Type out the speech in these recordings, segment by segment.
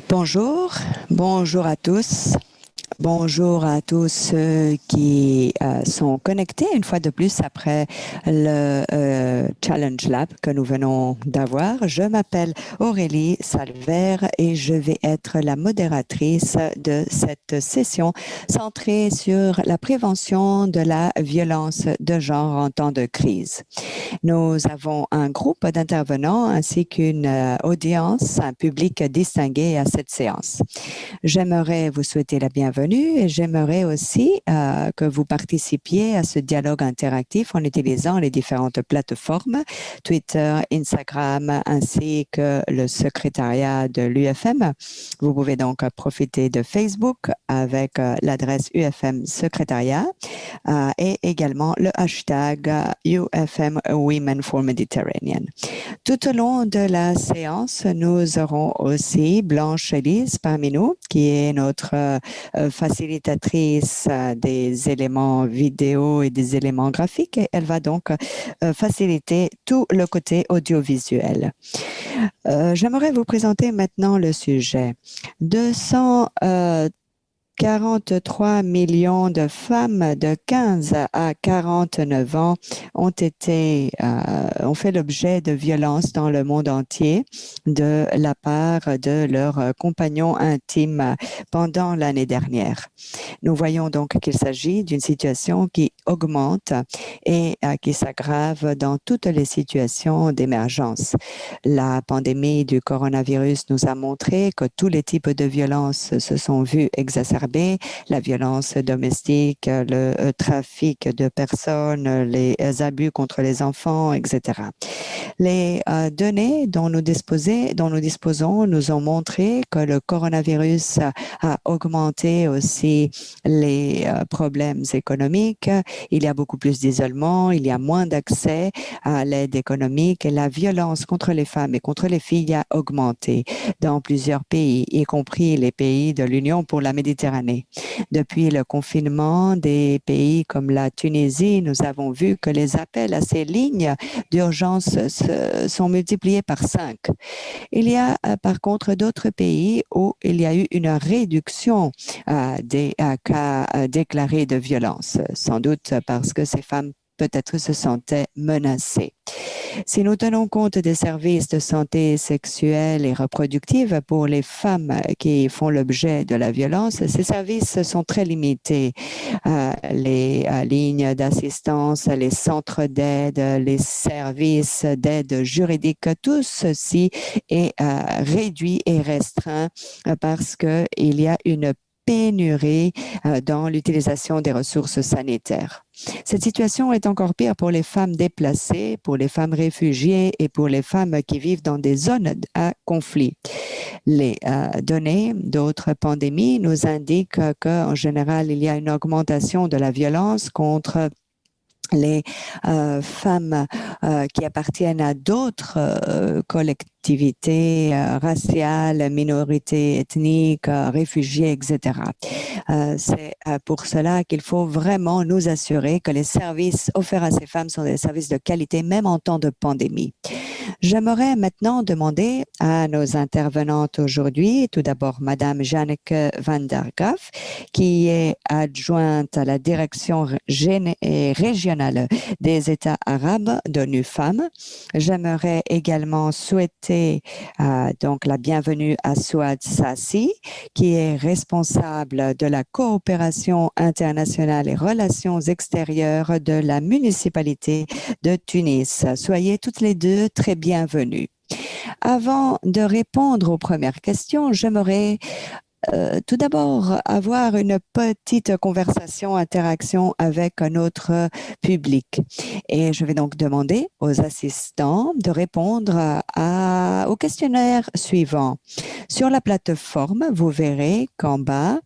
Bonjour, bonjour à tous. Bonjour à tous ceux qui sont connectés une fois de plus après le Challenge Lab que nous venons d'avoir. Je m'appelle Aurélie Salver et je vais être la modératrice de cette session centrée sur la prévention de la violence de genre en temps de crise. Nous avons un groupe d'intervenants ainsi qu'une audience, un public distingué à cette séance. J'aimerais vous souhaiter la bienvenue et j'aimerais aussi que vous participiez à ce dialogue interactif en utilisant les différentes plateformes, Twitter, Instagram, ainsi que le secrétariat de l'UFM. Vous pouvez donc profiter de Facebook avec l'adresse UFM Secrétariat et également le hashtag UFM Women for Mediterranean. Tout au long de la séance, nous aurons aussi Blanche Elise parmi nous, qui est notre facilitatrice des éléments vidéo et des éléments graphiques. Et elle va donc faciliter tout le côté audiovisuel. J'aimerais vous présenter maintenant le sujet. 243 millions de femmes de 15 à 49 ans ont fait l'objet de violences dans le monde entier de la part de leurs compagnons intimes pendant l'année dernière. Nous voyons donc qu'il s'agit d'une situation qui augmente et qui s'aggrave dans toutes les situations d'émergence. La pandémie du coronavirus nous a montré que tous les types de violences se sont vus exacerbés, la violence domestique, le trafic de personnes, les abus contre les enfants, etc. Les données dont nous disposons nous ont montré que le coronavirus a augmenté aussi les problèmes économiques. Il y a beaucoup plus d'isolement, il y a moins d'accès à l'aide économique et la violence contre les femmes et contre les filles a augmenté dans plusieurs pays, y compris les pays de l'Union pour la Méditerranée. Depuis le confinement des pays comme la Tunisie, nous avons vu que les appels à ces lignes d'urgence sont multipliés par 5. Il y a par contre d'autres pays où il y a eu une réduction des cas déclarés de violence, sans doute parce que ces femmes peut-être se sentaient menacées. Si nous tenons compte des services de santé sexuelle et reproductive pour les femmes qui font l'objet de la violence, ces services sont très limités. Les lignes d'assistance, les centres d'aide, les services d'aide juridique, tout ceci est réduit et restreint parce qu'il y a une pénurie dans l'utilisation des ressources sanitaires. Cette situation est encore pire pour les femmes déplacées, pour les femmes réfugiées et pour les femmes qui vivent dans des zones à conflit. Les données d'autres pandémies nous indiquent qu'en général, il y a une augmentation de la violence contre les femmes qui appartiennent à d'autres collectivités raciales, minorités ethniques, réfugiés, etc. C'est pour cela qu'il faut vraiment nous assurer que les services offerts à ces femmes sont des services de qualité, même en temps de pandémie. J'aimerais maintenant demander à nos intervenantes aujourd'hui, tout d'abord Madame Janneke van der Graaf, qui est adjointe à la direction régionale des États arabes d'ONU Femmes. J'aimerais également souhaiter donc la bienvenue à Souad Sassi, qui est responsable de la coopération internationale et relations extérieures de la municipalité de Tunis. Soyez toutes les deux très bienvenues. Avant de répondre aux premières questions, j'aimerais tout d'abord avoir une petite conversation, interaction avec notre public. Et je vais donc demander aux assistants de répondre au questionnaire suivant. Sur la plateforme, vous verrez qu'en bas,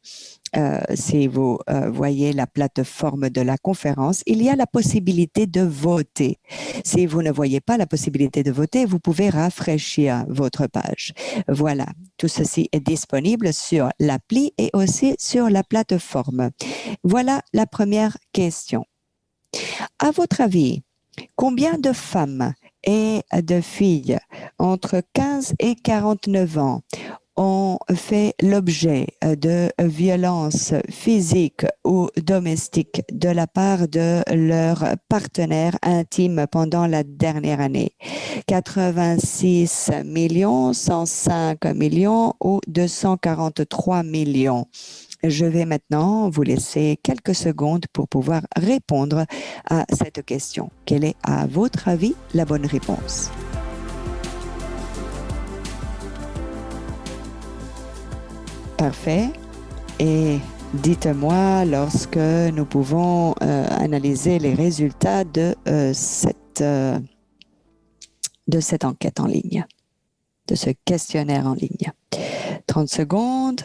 si vous voyez la plateforme de la conférence, il y a la possibilité de voter. Si vous ne voyez pas la possibilité de voter, vous pouvez rafraîchir votre page. Voilà, tout ceci est disponible sur l'appli et aussi sur la plateforme. Voilà la première question. À votre avis, combien de femmes et de filles entre 15 et 49 ans ont fait l'objet de violences physiques ou domestiques de la part de leur partenaire intime pendant la dernière année. 86 millions, 105 millions ou 243 millions. Je vais maintenant vous laisser quelques secondes pour pouvoir répondre à cette question. Quelle est, à votre avis, la bonne réponse? Parfait. Et dites-moi lorsque nous pouvons analyser les résultats de cette enquête en ligne, de ce questionnaire en ligne. 30 secondes.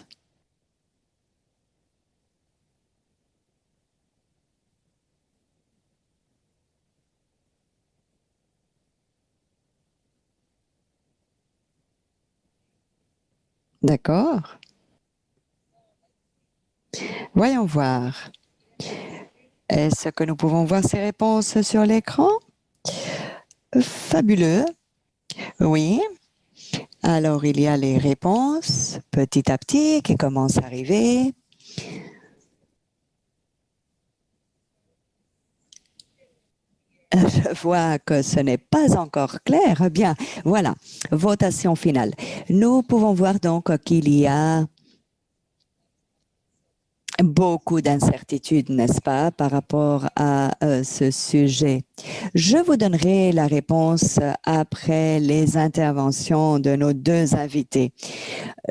D'accord. Voyons voir. Est-ce que nous pouvons voir ces réponses sur l'écran? Fabuleux. Oui. Alors, il y a les réponses petit à petit qui commencent à arriver. Je vois que ce n'est pas encore clair. Bien, voilà, votation finale. Nous pouvons voir donc qu'il y a beaucoup d'incertitudes, n'est-ce pas, par rapport à ce sujet. Je vous donnerai la réponse après les interventions de nos deux invités.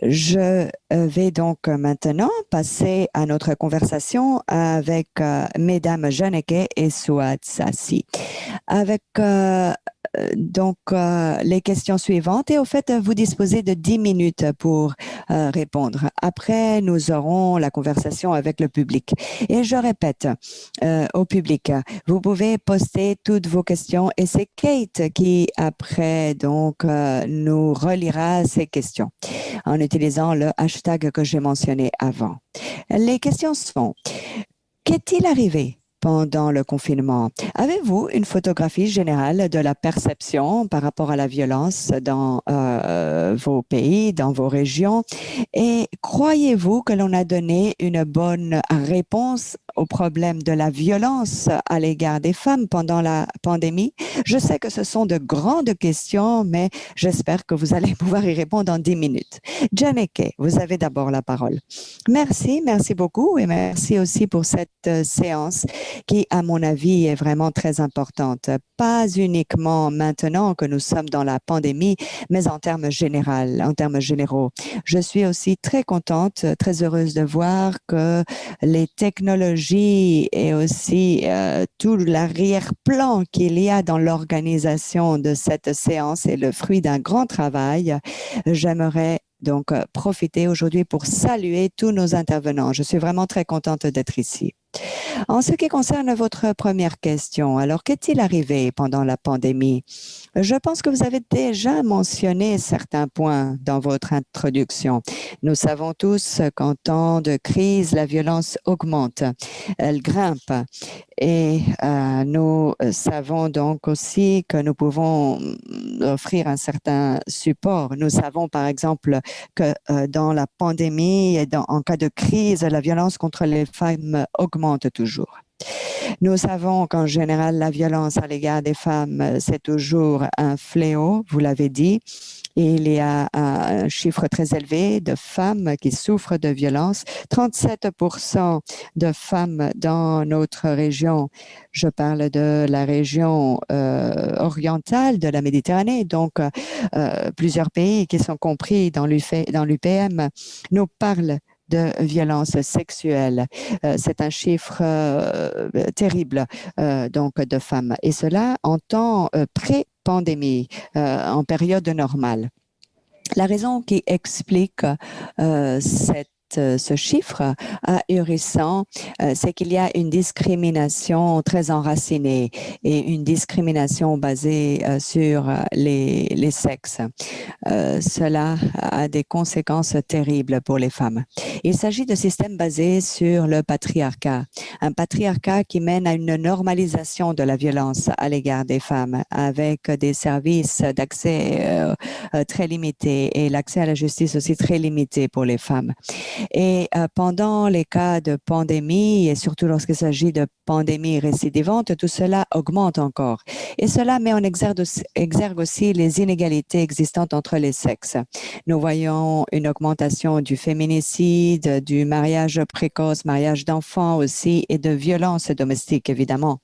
Je vais donc maintenant passer à notre conversation avec Mesdames Janeke et Souad Sassi. Avec les questions suivantes et au fait, vous disposez de 10 minutes pour répondre. Après, nous aurons la conversation avec le public. Et je répète au public, vous pouvez poster toutes vos questions et c'est Kate qui, après, nous relira ces questions en utilisant le hashtag que j'ai mentionné avant. Les questions sont, qu'est-il arrivé pendant le confinement? Avez-vous une photographie générale de la perception par rapport à la violence dans vos pays, dans vos régions? Et croyez-vous que l'on a donné une bonne réponse au problème de la violence à l'égard des femmes pendant la pandémie? Je sais que ce sont de grandes questions, mais j'espère que vous allez pouvoir y répondre en 10 minutes. Janeke, vous avez d'abord la parole. Merci beaucoup et merci aussi pour cette séance qui, à mon avis, est vraiment très importante. Pas uniquement maintenant que nous sommes dans la pandémie, mais en termes généraux. Je suis aussi très contente, très heureuse de voir que les technologies et aussi tout l'arrière-plan qu'il y a dans l'organisation de cette séance est le fruit d'un grand travail. J'aimerais donc profiter aujourd'hui pour saluer tous nos intervenants. Je suis vraiment très contente d'être ici. En ce qui concerne votre première question, alors qu'est-il arrivé pendant la pandémie? Je pense que vous avez déjà mentionné certains points dans votre introduction. Nous savons tous qu'en temps de crise, la violence augmente, elle grimpe. Et nous savons donc aussi que nous pouvons offrir un certain support. Nous savons par exemple que dans la pandémie et en cas de crise, la violence contre les femmes augmente toujours. Nous savons qu'en général, la violence à l'égard des femmes, c'est toujours un fléau, vous l'avez dit. Et il y a un chiffre très élevé de femmes qui souffrent de violence. 37% de femmes dans notre région, je parle de la région orientale de la Méditerranée, donc plusieurs pays qui sont compris dans l'UPM, nous parlent de violences sexuelles. C'est un chiffre terrible de femmes. Et cela en temps pré-pandémie, en période normale. La raison qui explique ce chiffre ahurissant, c'est qu'il y a une discrimination très enracinée et une discrimination basée sur les sexes. Cela a des conséquences terribles pour les femmes. Il s'agit de systèmes basés sur le patriarcat, un patriarcat qui mène à une normalisation de la violence à l'égard des femmes avec des services d'accès très limité et l'accès à la justice aussi très limité pour les femmes. Et pendant les cas de pandémie, et surtout lorsqu'il s'agit de pandémies récidivantes, tout cela augmente encore. Et cela met en exergue aussi les inégalités existantes entre les sexes. Nous voyons une augmentation du féminicide, du mariage précoce, mariage d'enfants aussi, et de violences domestiques, évidemment.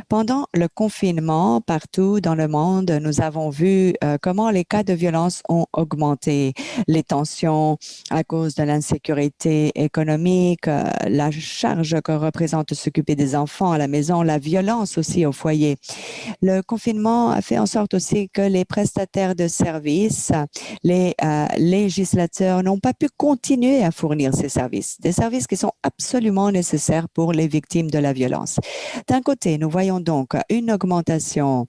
Pendant le confinement, partout dans le monde, nous avons vu comment les cas de violence ont augmenté, les tensions à cause de l'insécurité économique, la charge que représente s'occuper des enfants à la maison, la violence aussi au foyer. Le confinement a fait en sorte aussi que les prestataires de services, les législateurs n'ont pas pu continuer à fournir ces services, des services qui sont absolument nécessaires pour les victimes de la violence. D'un côté, nous voyons donc une augmentation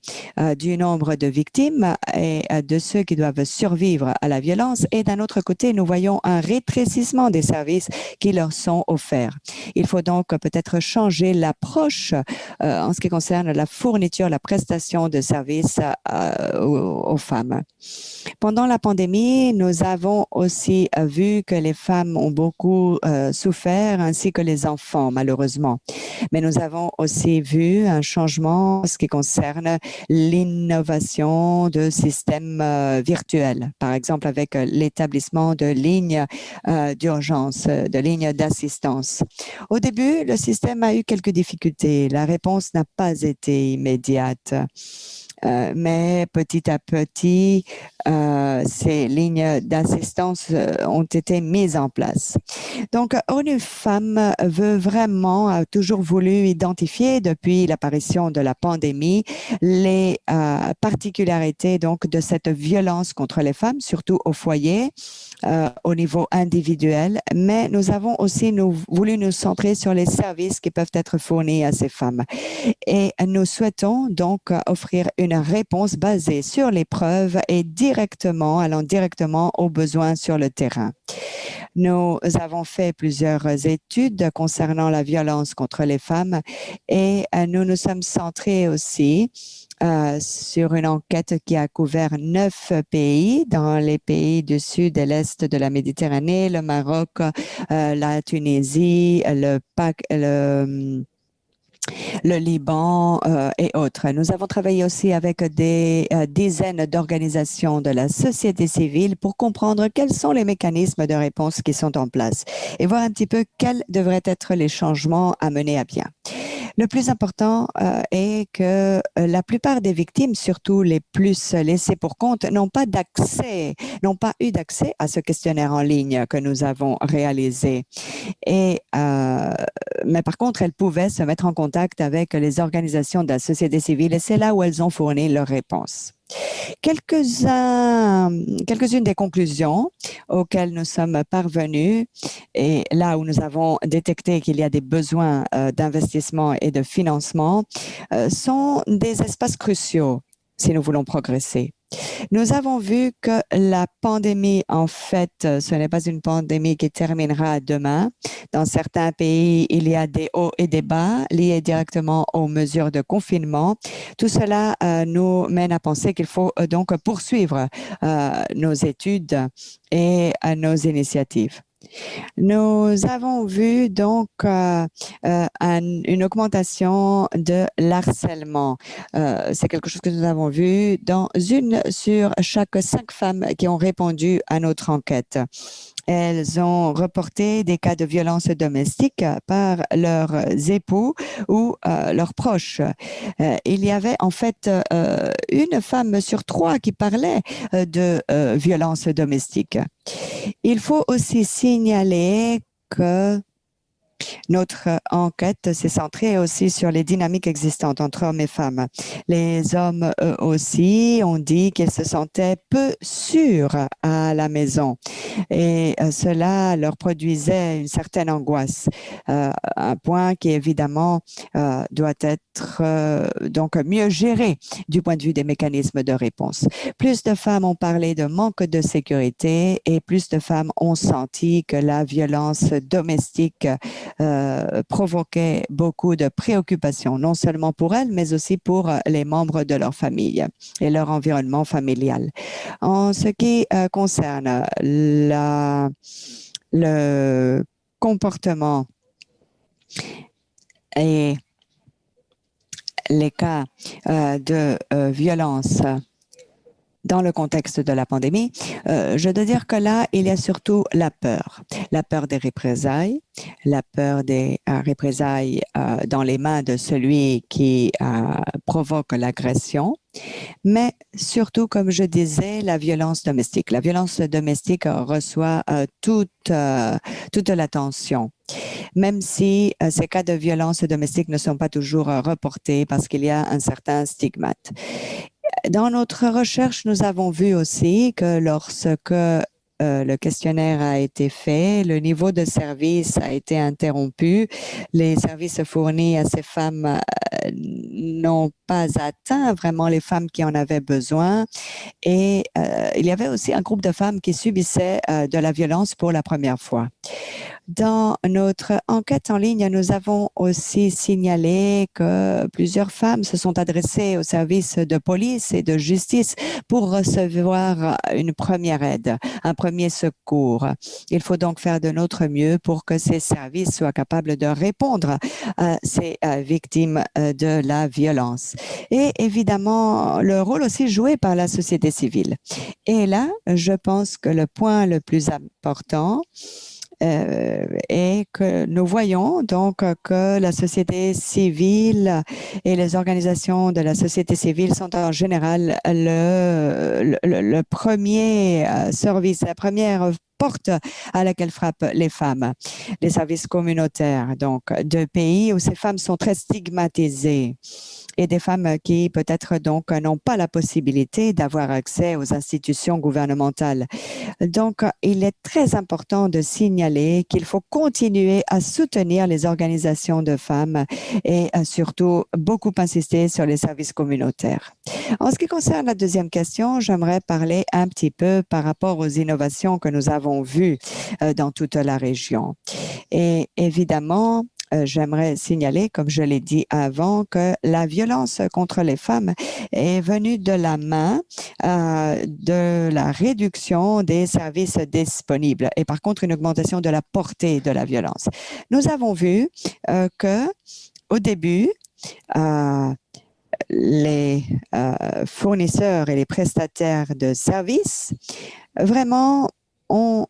du nombre de victimes et de ceux qui doivent survivre à la violence, et d'un autre côté, nous voyons un rétrécissement des services qui leur sont offerts. Il faut donc peut-être changer l'approche en ce qui concerne la fourniture, la prestation de services aux femmes. Pendant la pandémie, nous avons aussi vu que les femmes ont beaucoup souffert, ainsi que les enfants, malheureusement. Mais nous avons aussi vu un changement en ce qui concerne l'innovation de systèmes virtuels, par exemple avec l'établissement de lignes d'urgence, de lignes d'assistance. Au début, le système a eu quelques difficultés. La réponse n'a pas été immédiate. Mais petit à petit, ces lignes d'assistance ont été mises en place. Donc, ONU Femmes veut vraiment, a toujours voulu identifier depuis l'apparition de la pandémie les particularités donc de cette violence contre les femmes, surtout au foyer, au niveau individuel, mais nous avons aussi voulu nous centrer sur les services qui peuvent être fournis à ces femmes. Et nous souhaitons donc offrir une réponse basée sur les preuves et allant directement aux besoins sur le terrain. Nous avons fait plusieurs études concernant la violence contre les femmes et nous nous sommes centrés aussi sur une enquête qui a couvert 9 pays, dans les pays du sud et l'est de la Méditerranée, le Maroc, la Tunisie, le Liban et autres. Nous avons travaillé aussi avec des dizaines d'organisations de la société civile pour comprendre quels sont les mécanismes de réponse qui sont en place et voir un petit peu quels devraient être les changements à mener à bien. Le plus important est que la plupart des victimes, surtout les plus laissées pour compte, n'ont pas eu d'accès à ce questionnaire en ligne que nous avons réalisé. Mais par contre, elles pouvaient se mettre en contact avec les organisations de la société civile et c'est là où elles ont fourni leurs réponses. Quelques-unes des conclusions auxquelles nous sommes parvenus et là où nous avons détecté qu'il y a des besoins d'investissement et de financement sont des espaces cruciaux si nous voulons progresser. Nous avons vu que la pandémie, en fait, ce n'est pas une pandémie qui terminera demain. Dans certains pays, il y a des hauts et des bas liés directement aux mesures de confinement. Tout cela nous mène à penser qu'il faut donc poursuivre nos études et nos initiatives. Nous avons vu donc une augmentation de l'harcèlement. C'est quelque chose que nous avons vu dans une sur chaque 5 femmes qui ont répondu à notre enquête. Elles ont reporté des cas de violence domestique par leurs époux ou leurs proches. Il y avait en fait une femme sur 3 qui parlait de violence domestique. Il faut aussi signaler que notre enquête s'est centrée aussi sur les dynamiques existantes entre hommes et femmes. Les hommes, eux aussi, ont dit qu'ils se sentaient peu sûrs à la maison et cela leur produisait une certaine angoisse. Un point qui, évidemment, doit être donc mieux géré du point de vue des mécanismes de réponse. Plus de femmes ont parlé de manque de sécurité et plus de femmes ont senti que la violence domestique provoquait beaucoup de préoccupations, non seulement pour elles, mais aussi pour les membres de leur famille et leur environnement familial. En ce qui concerne le comportement et les cas de violence dans le contexte de la pandémie, je dois dire que là, il y a surtout la peur des représailles, la peur des représailles dans les mains de celui qui provoque l'agression, mais surtout, comme je disais, la violence domestique. La violence domestique reçoit toute l'attention, même si ces cas de violence domestique ne sont pas toujours reportés parce qu'il y a un certain stigmate. Dans notre recherche, nous avons vu aussi que lorsque le questionnaire a été fait, le niveau de service a été interrompu. Les services fournis à ces femmes n'ont pas atteint vraiment les femmes qui en avaient besoin. Et il y avait aussi un groupe de femmes qui subissaient de la violence pour la première fois. Dans notre enquête en ligne, nous avons aussi signalé que plusieurs femmes se sont adressées aux services de police et de justice pour recevoir une première aide, un premier secours. Il faut donc faire de notre mieux pour que ces services soient capables de répondre à ces victimes de la violence. Et évidemment, le rôle aussi joué par la société civile. Et là, je pense que le point le plus important, et que nous voyons donc que la société civile et les organisations de la société civile sont en général le premier service, la première porte à laquelle frappent les femmes. Les services communautaires, donc, de pays où ces femmes sont très stigmatisées et des femmes qui peut-être donc n'ont pas la possibilité d'avoir accès aux institutions gouvernementales. Donc, il est très important de signaler qu'il faut continuer à soutenir les organisations de femmes et surtout beaucoup insister sur les services communautaires. En ce qui concerne la deuxième question, j'aimerais parler un petit peu par rapport aux innovations que nous avons vues dans toute la région. Et évidemment, j'aimerais signaler, comme je l'ai dit avant, que la violence contre les femmes est venue de la main de la réduction des services disponibles et par contre une augmentation de la portée de la violence. Nous avons vu que au début, les fournisseurs et les prestataires de services vraiment ont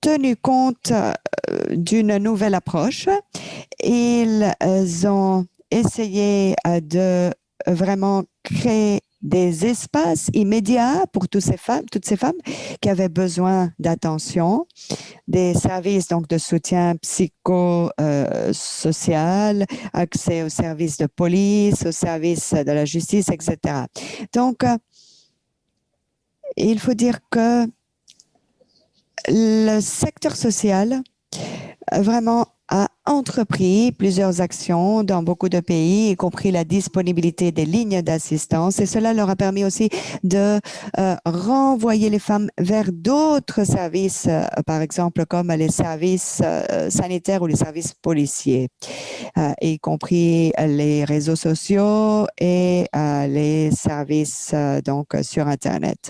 tenu compte d'une nouvelle approche. Ils ont essayé de vraiment créer des espaces immédiats pour toutes ces femmes qui avaient besoin d'attention, des services donc de soutien psychosocial, accès aux services de police, aux services de la justice, etc. Donc, il faut dire que le secteur social vraiment a entrepris plusieurs actions dans beaucoup de pays, y compris la disponibilité des lignes d'assistance. Et cela leur a permis aussi de renvoyer les femmes vers d'autres services, par exemple comme les services sanitaires ou les services policiers, y compris les réseaux sociaux et les services donc sur Internet.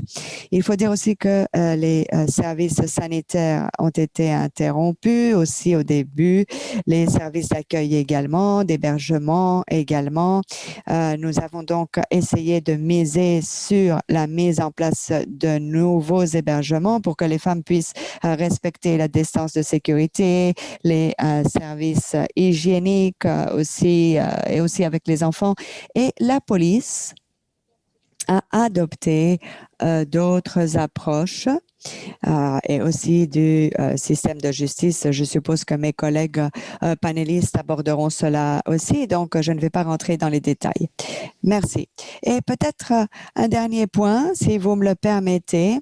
Il faut dire aussi que les services sanitaires ont été interrompus aussi au début, les services d'accueil également, d'hébergement également. Nous avons donc essayé de miser sur la mise en place de nouveaux hébergements pour que les femmes puissent respecter la distance de sécurité, les services hygiéniques aussi et aussi avec les enfants. Et la police a adopté d'autres approches et aussi du système de justice. Je suppose que mes collègues panélistes aborderont cela aussi, donc je ne vais pas rentrer dans les détails. Merci. Et peut-être un dernier point, si vous me le permettez.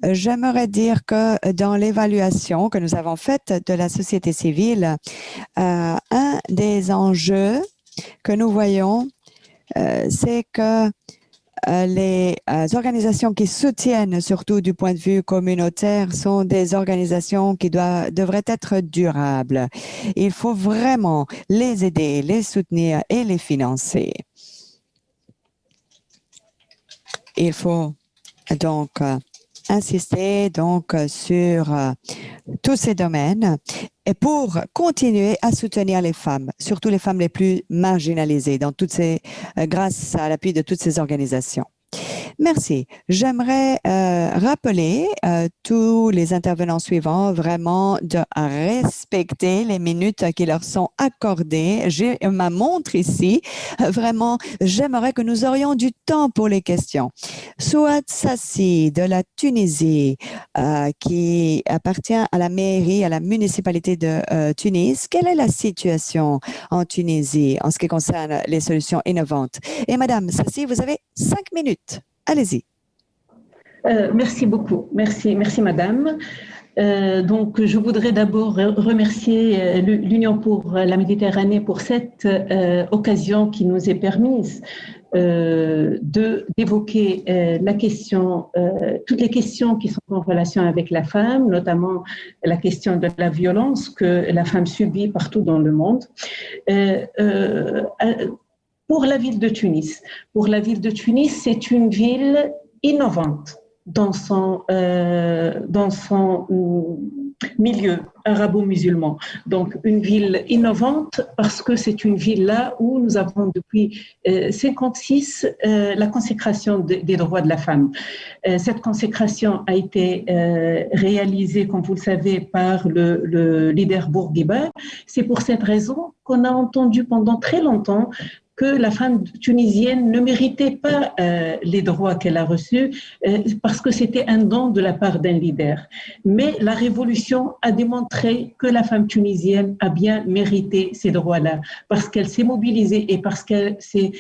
J'aimerais dire que dans l'évaluation que nous avons faite de la société civile, un des enjeux que nous voyons, c'est que les organisations qui soutiennent, surtout du point de vue communautaire, sont des organisations qui devraient être durables. Il faut vraiment les aider, les soutenir et les financer. Il faut donc insister sur tous ces domaines et pour continuer à soutenir les femmes, surtout les femmes les plus marginalisées, grâce à l'appui de toutes ces organisations. Merci. J'aimerais rappeler tous les intervenants suivants vraiment de respecter les minutes qui leur sont accordées. J'ai ma montre ici. Vraiment, j'aimerais que nous aurions du temps pour les questions. Souad Sassi de la Tunisie, qui appartient à la mairie, à la municipalité de Tunis. Quelle est la situation en Tunisie en ce qui concerne les solutions innovantes? Et Madame Sassi, vous avez 5 minutes. Allez-y. Merci beaucoup. Merci Madame. Donc, je voudrais d'abord remercier l'Union pour la Méditerranée pour cette occasion qui nous est permise d'évoquer la question, toutes les questions qui sont en relation avec la femme, notamment la question de la violence que la femme subit partout dans le monde. Pour la ville de Tunis. Pour la ville de Tunis, c'est une ville innovante dans son milieu arabo-musulman. Donc, une ville innovante parce que c'est une ville là où nous avons depuis 1956 la consécration des droits de la femme. Cette consécration a été réalisée, comme vous le savez, par le leader Bourguiba. C'est pour cette raison qu'on a entendu pendant très longtemps que la femme tunisienne ne méritait pas les droits qu'elle a reçus parce que c'était un don de la part d'un leader. Mais la révolution a démontré que la femme tunisienne a bien mérité ces droits-là parce qu'elle s'est mobilisée et parce que si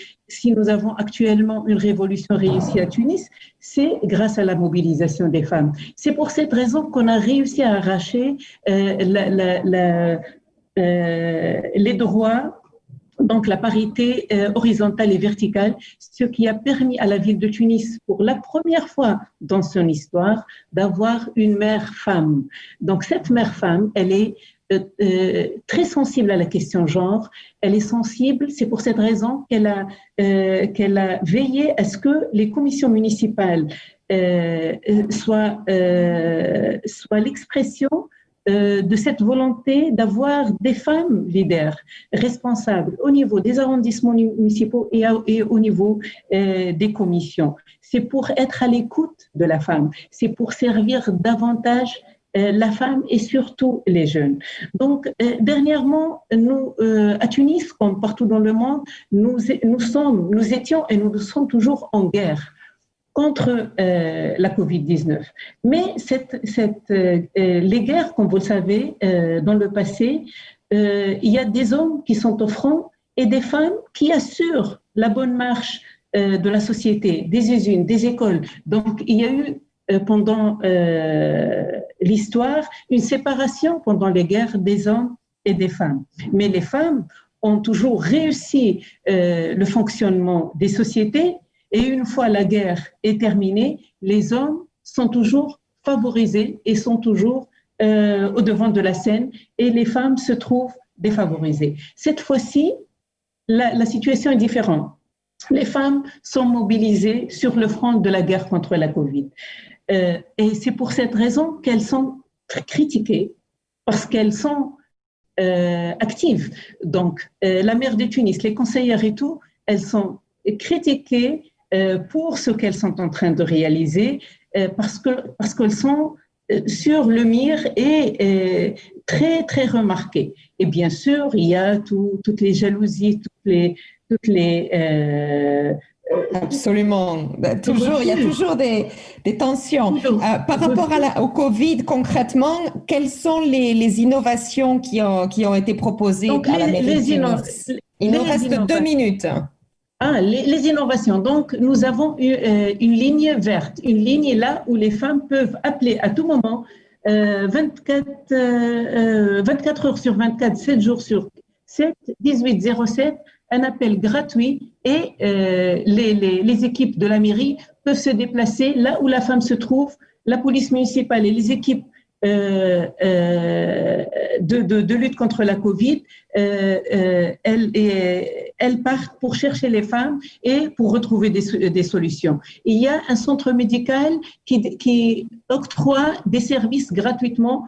nous avons actuellement une révolution réussie à Tunis, c'est grâce à la mobilisation des femmes. C'est pour cette raison qu'on a réussi à arracher les droits, donc la parité horizontale et verticale, ce qui a permis à la ville de Tunis, pour la première fois dans son histoire, d'avoir une mère femme. Donc cette mère femme, elle est très sensible à la question genre, elle est sensible, c'est pour cette raison qu'elle a veillé à ce que les commissions municipales soient l'expression de cette volonté d'avoir des femmes leaders, responsables au niveau des arrondissements municipaux et au niveau des commissions. C'est pour être à l'écoute de la femme, c'est pour servir davantage la femme et surtout les jeunes. Donc, dernièrement, nous, à Tunis, comme partout dans le monde, nous étions et nous sommes toujours en guerre contre la Covid-19. Mais les guerres, comme vous le savez, dans le passé, il y a des hommes qui sont au front et des femmes qui assurent la bonne marche de la société, des usines, des écoles. Donc, il y a eu pendant l'histoire une séparation pendant les guerres des hommes et des femmes. Mais les femmes ont toujours réussi le fonctionnement des sociétés. Et une fois la guerre est terminée, les hommes sont toujours favorisés et sont toujours au devant de la scène et les femmes se trouvent défavorisées. Cette fois-ci, la situation est différente. Les femmes sont mobilisées sur le front de la guerre contre la Covid. Et c'est pour cette raison qu'elles sont critiquées, parce qu'elles sont actives. Donc, la maire de Tunis, les conseillères et tout, elles sont critiquées pour ce qu'elles sont en train de réaliser, parce qu'elles sont sur le mire et très, très remarquées. Et bien sûr, il y a toutes les jalousies, toutes les Absolument. Toujours, il y a toujours des tensions. Par rapport au Covid, concrètement, quelles sont les innovations qui ont été proposées à la mairie de Tunis? Il nous reste 2 minutes. Les innovations. Donc, nous avons une ligne verte, une ligne là où les femmes peuvent appeler à tout moment, 24 heures sur 24, 7 jours sur 7, 18 07, un appel gratuit et les équipes de la mairie peuvent se déplacer là où la femme se trouve. La police municipale et les équipes de lutte contre la Covid, elles partent pour chercher les femmes et pour retrouver des solutions. Il y a un centre médical qui octroie des services gratuitement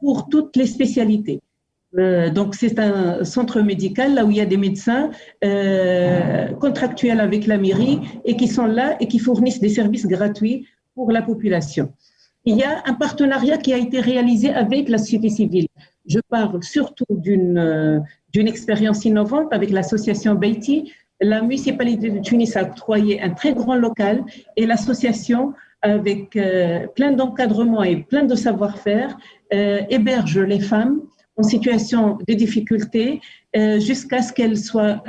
pour toutes les spécialités. Donc, c'est un centre médical là où il y a des médecins contractuels avec la mairie et qui sont là et qui fournissent des services gratuits pour la population. Il y a un partenariat qui a été réalisé avec la société civile. Je parle surtout d'une expérience innovante avec l'association Beiti. La municipalité de Tunis a octroyé un très grand local et l'association, avec plein d'encadrement et plein de savoir-faire, héberge les femmes en situation de difficulté jusqu'à ce qu'elles soient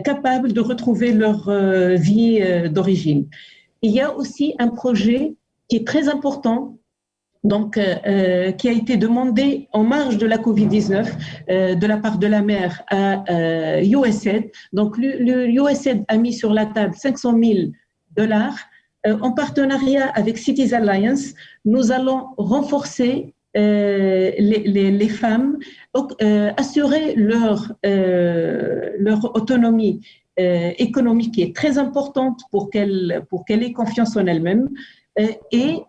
capables de retrouver leur vie d'origine. Il y a aussi un projet qui est très important, donc, qui a été demandé en marge de la Covid-19 de la part de la maire à USAID. Donc, USAID a mis sur la table $500 000 en partenariat avec Cities Alliance. Nous allons renforcer les femmes, assurer leur autonomie économique qui est très importante pour qu'elles aient confiance en elles-mêmes et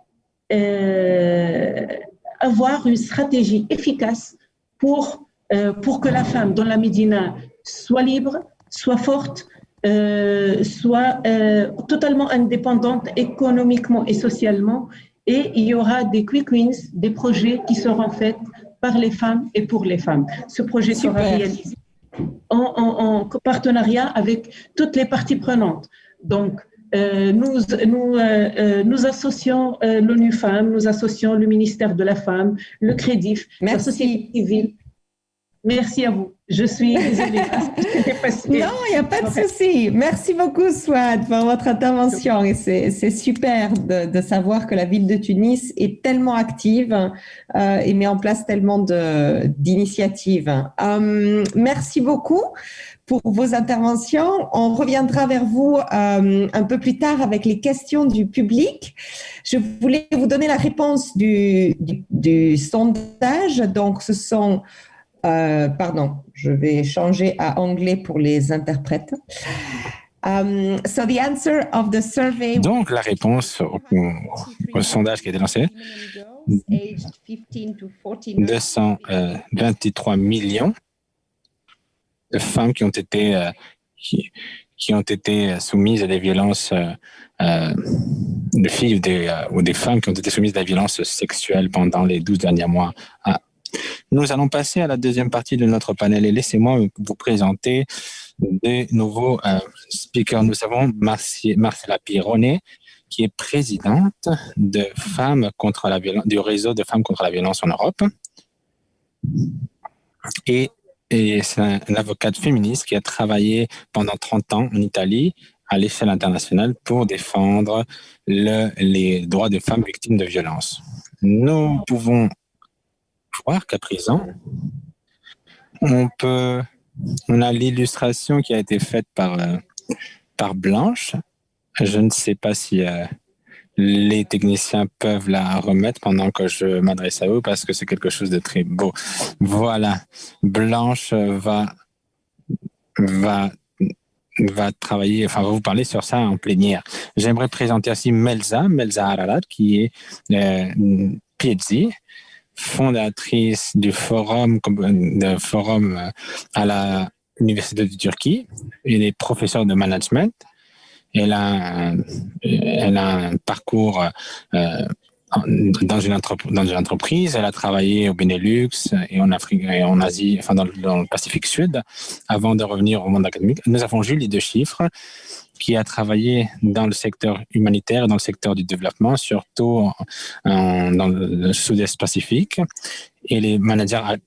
avoir une stratégie efficace pour que la femme dans la Médina soit libre, soit forte, soit totalement indépendante économiquement et socialement. Et il y aura des quick wins, des projets qui seront faits par les femmes et pour les femmes. Ce projet sera réalisé en partenariat avec toutes les parties prenantes. Donc, nous associons l'ONU Femmes, nous associons le ministère de la Femme, le CREDIF, la société civile. Merci à vous. Je suis désolée. Non, il n'y a pas de souci. Merci beaucoup, Souad, pour votre intervention. Et c'est super de savoir que la ville de Tunis est tellement active et met en place tellement d'initiatives. Merci beaucoup pour vos interventions. On reviendra vers vous un peu plus tard avec les questions du public. Je voulais vous donner la réponse du sondage. Donc, ce sont... pardon, je vais changer à anglais pour les interprètes. So the answer of the survey... Donc, la réponse au sondage qui a été lancé, 223 millions de femmes qui ont été soumises à des violences, de filles ou des femmes qui ont été soumises à des violences sexuelles pendant les 12 derniers mois. Nous allons passer à la deuxième partie de notre panel et laissez-moi vous présenter des nouveaux speakers. Nous avons Marcela Pirone, qui est présidente du réseau de femmes contre la violence en Europe. Et c'est une avocate féministe qui a travaillé pendant 30 ans en Italie à l'échelle internationale pour défendre les droits des femmes victimes de violences. Nous pouvons voir qu'à présent, on a l'illustration qui a été faite par Blanche. Je ne sais pas si les techniciens peuvent la remettre pendant que je m'adresse à eux parce que c'est quelque chose de très beau. Voilà, Blanche va travailler, va vous parler sur ça en plénière. J'aimerais présenter aussi Melza Ararat, qui est Piezzi, fondatrice du forum à l'Université de Turquie. Elle est professeure de management. Elle a un parcours dans une entreprise. Elle a travaillé au Benelux et en Afrique et en Asie, enfin dans le Pacifique Sud, avant de revenir au monde académique. Nous avons Julie De Chiffre, qui a travaillé dans le secteur humanitaire et dans le secteur du développement, surtout dans le Sud-Est Pacifique. Elle est manager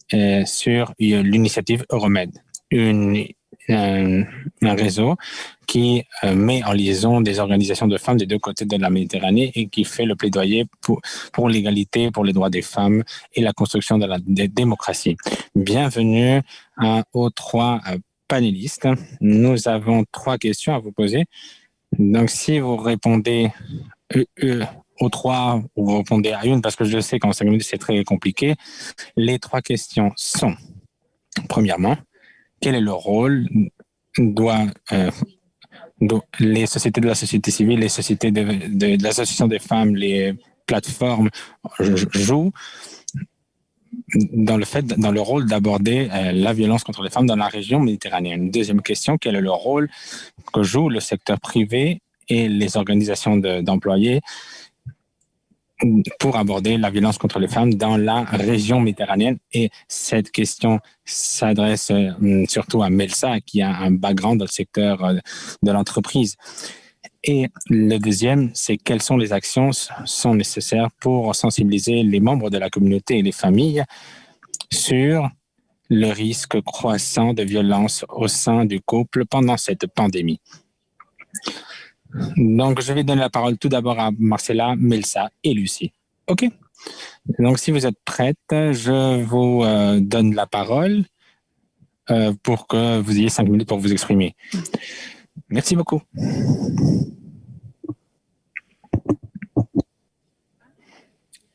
sur l'initiative Euromed, un réseau qui met en liaison des organisations de femmes des deux côtés de la Méditerranée et qui fait le plaidoyer pour l'égalité, pour les droits des femmes et la construction de la démocratie. Bienvenue aux trois panélistes. Nous avons 3 questions à vous poser. Donc, si vous répondez aux 3 ou vous répondez à une, parce que je sais qu'en 5 minutes, c'est très compliqué, les 3 questions sont, premièrement, quel est le rôle les sociétés de la société civile, les sociétés de l'association des femmes, les plateformes jouent dans le rôle d'aborder la violence contre les femmes dans la région méditerranéenne. Deuxième question, quel est le rôle que joue le secteur privé et les organisations d'employés pour aborder la violence contre les femmes dans la région méditerranéenne? Et cette question s'adresse surtout à Melsa, qui a un background dans le secteur de l'entreprise. Et le deuxième, c'est quelles sont les actions sont nécessaires pour sensibiliser les membres de la communauté et les familles sur le risque croissant de violence au sein du couple pendant cette pandémie. Donc, je vais donner la parole tout d'abord à Marcella, Melsa et Lucie. OK? Donc, si vous êtes prêtes, je vous donne la parole pour que vous ayez 5 minutes pour vous exprimer. Merci beaucoup.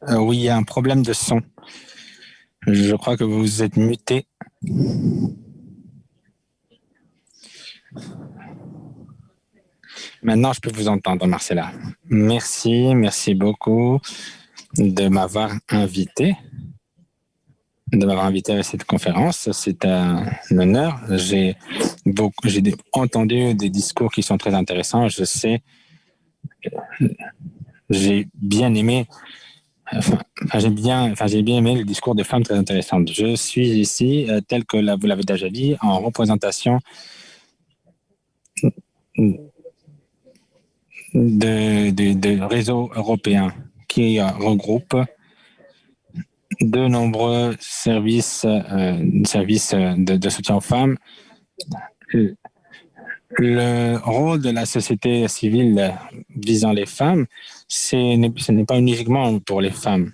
Oui, il y a un problème de son. Je crois que vous êtes muté. Maintenant, je peux vous entendre, Marcella. Merci beaucoup de m'avoir invité à cette conférence. C'est un honneur. J'ai entendu des discours qui sont très intéressants. Je sais, j'ai bien aimé le discours de femmes très intéressantes. Je suis ici, tel que vous l'avez déjà dit, en représentation de réseaux européens qui regroupent de nombreux services de soutien aux femmes. Le rôle de la société civile visant les femmes, ce n'est pas uniquement pour les femmes.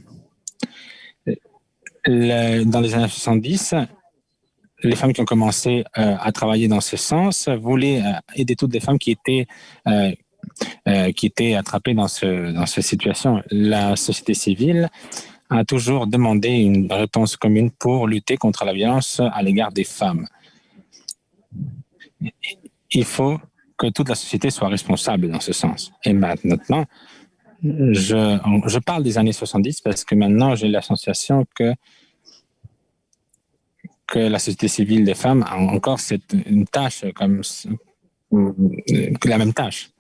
Dans les années 70, les femmes qui ont commencé à travailler dans ce sens voulaient aider toutes les femmes qui étaient attrapées dans cette situation. La société civile a toujours demandé une réponse commune pour lutter contre la violence à l'égard des femmes. Il faut que toute la société soit responsable dans ce sens. Et maintenant, je parle des années 70 parce que maintenant, j'ai la sensation que la société civile des femmes a encore une tâche la même tâche.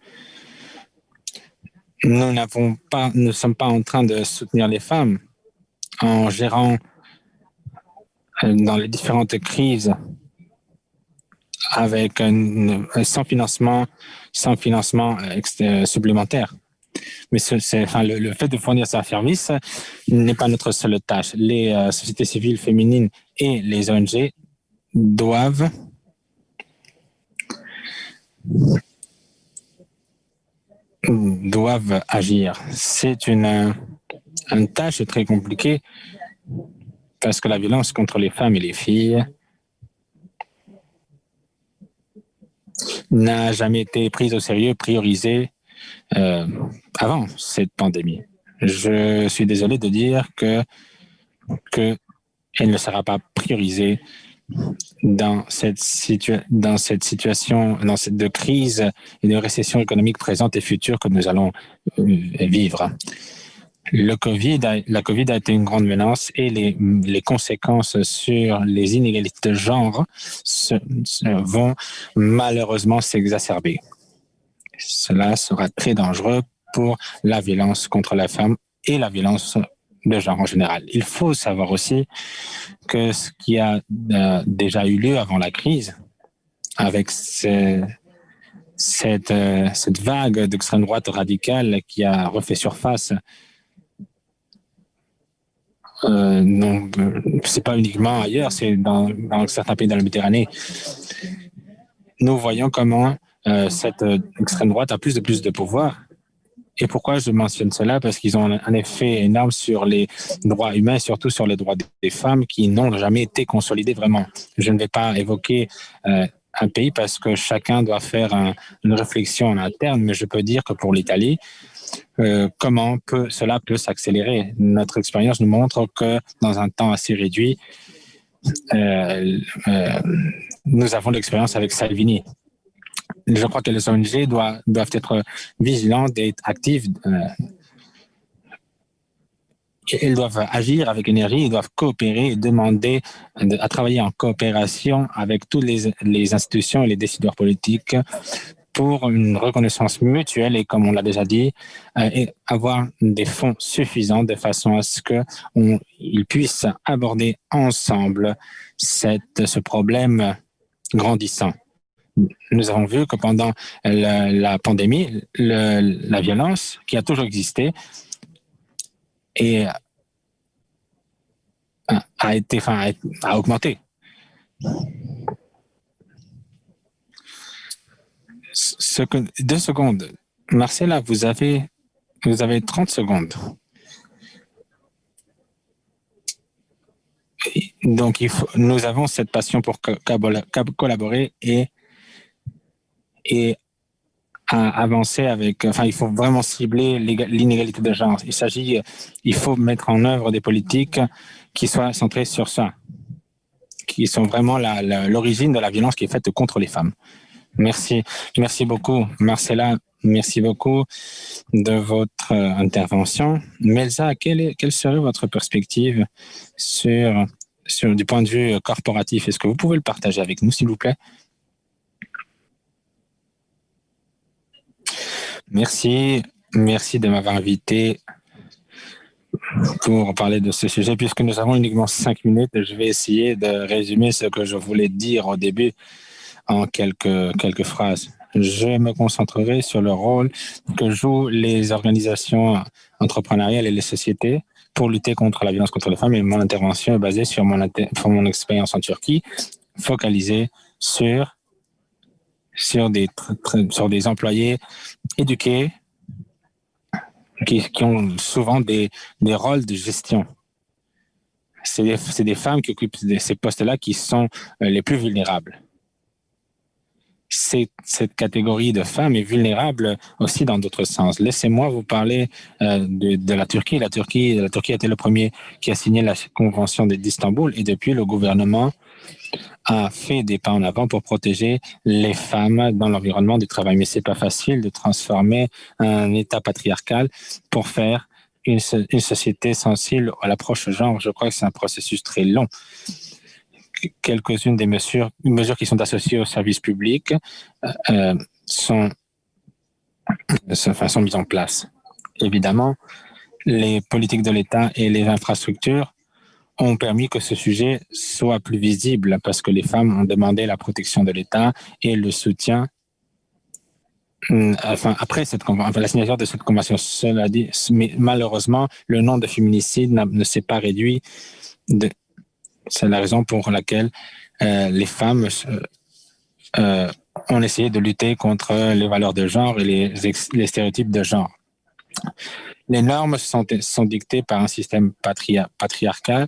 Nous ne sommes pas en train de soutenir les femmes en gérant dans les différentes crises avec sans financement supplémentaire. Mais le fait de fournir ce service n'est pas notre seule tâche. Les sociétés civiles féminines et les ONG doivent agir. C'est une tâche très compliquée parce que la violence contre les femmes et les filles n'a jamais été prise au sérieux, priorisée avant cette pandémie. Je suis désolé de dire que elle ne sera pas priorisée dans cette situation de crise et de récession économique présente et future que nous allons vivre. La COVID a été une grande menace et les conséquences sur les inégalités de genre vont malheureusement s'exacerber. Cela sera très dangereux pour la violence contre la femme et la violence de genre en général. Il faut savoir aussi que ce qui a déjà eu lieu avant la crise, avec cette vague d'extrême droite radicale qui a refait surface, non, c'est pas uniquement ailleurs, c'est dans certains pays de la Méditerranée. Nous voyons comment cette extrême droite a plus de pouvoir. Et pourquoi je mentionne cela? Parce qu'ils ont un effet énorme sur les droits humains, surtout sur les droits des femmes qui n'ont jamais été consolidés vraiment. Je ne vais pas évoquer un pays parce que chacun doit faire une réflexion en interne, mais je peux dire que pour l'Italie, comment cela peut s'accélérer. Notre expérience nous montre que dans un temps assez réduit, nous avons l'expérience avec Salvini. Je crois que les ONG doivent être vigilantes et actives. Elles doivent agir avec énergie, elles doivent coopérer et demander à travailler en coopération avec toutes les institutions et les décideurs politiques pour une reconnaissance mutuelle et, comme on l'a déjà dit, et avoir des fonds suffisants de façon à ce qu'ils puissent aborder ensemble ce problème grandissant. Nous avons vu que pendant la pandémie, la violence qui a toujours existé a augmenté. Deux secondes. Marcella, vous avez 30 secondes. Donc, nous avons cette passion pour collaborer et à avancer il faut vraiment cibler l'inégalité de genre. Il faut mettre en œuvre des politiques qui soient centrées sur ça, qui sont vraiment l'origine de la violence qui est faite contre les femmes. Merci beaucoup, Marcella. Merci beaucoup de votre intervention. Melza, quelle serait votre perspective sur du point de vue corporatif? Est-ce que vous pouvez le partager avec nous, s'il vous plaît? Merci de m'avoir invité pour parler de ce sujet. Puisque nous avons uniquement 5 minutes, je vais essayer de résumer ce que je voulais dire au début en quelques phrases. Je me concentrerai sur le rôle que jouent les organisations entrepreneuriales et les sociétés pour lutter contre la violence contre les femmes, et mon intervention est basée sur mon expérience en Turquie, focalisée sur des employés éduqués qui ont souvent des rôles de gestion. C'est des femmes qui occupent ces postes-là qui sont les plus vulnérables. Cette catégorie de femmes est vulnérable aussi dans d'autres sens. Laissez-moi vous parler de la Turquie. La Turquie a été le premier qui a signé la Convention d'Istanbul, et depuis, le gouvernement a fait des pas en avant pour protéger les femmes dans l'environnement du travail. Mais c'est pas facile de transformer un État patriarcal pour faire une société sensible à l'approche genre. Je crois que c'est un processus très long. Quelques-unes des mesures qui sont associées au service public sont mises en place. Évidemment, les politiques de l'État et les infrastructures ont permis que ce sujet soit plus visible, parce que les femmes ont demandé la protection de l'État et le soutien. Après la signature de cette convention. Cela dit, mais malheureusement, le nombre de féminicides ne s'est pas réduit. C'est la raison pour laquelle les femmes ont essayé de lutter contre les valeurs de genre et les stéréotypes de genre. Les normes sont dictées par un système patriarcal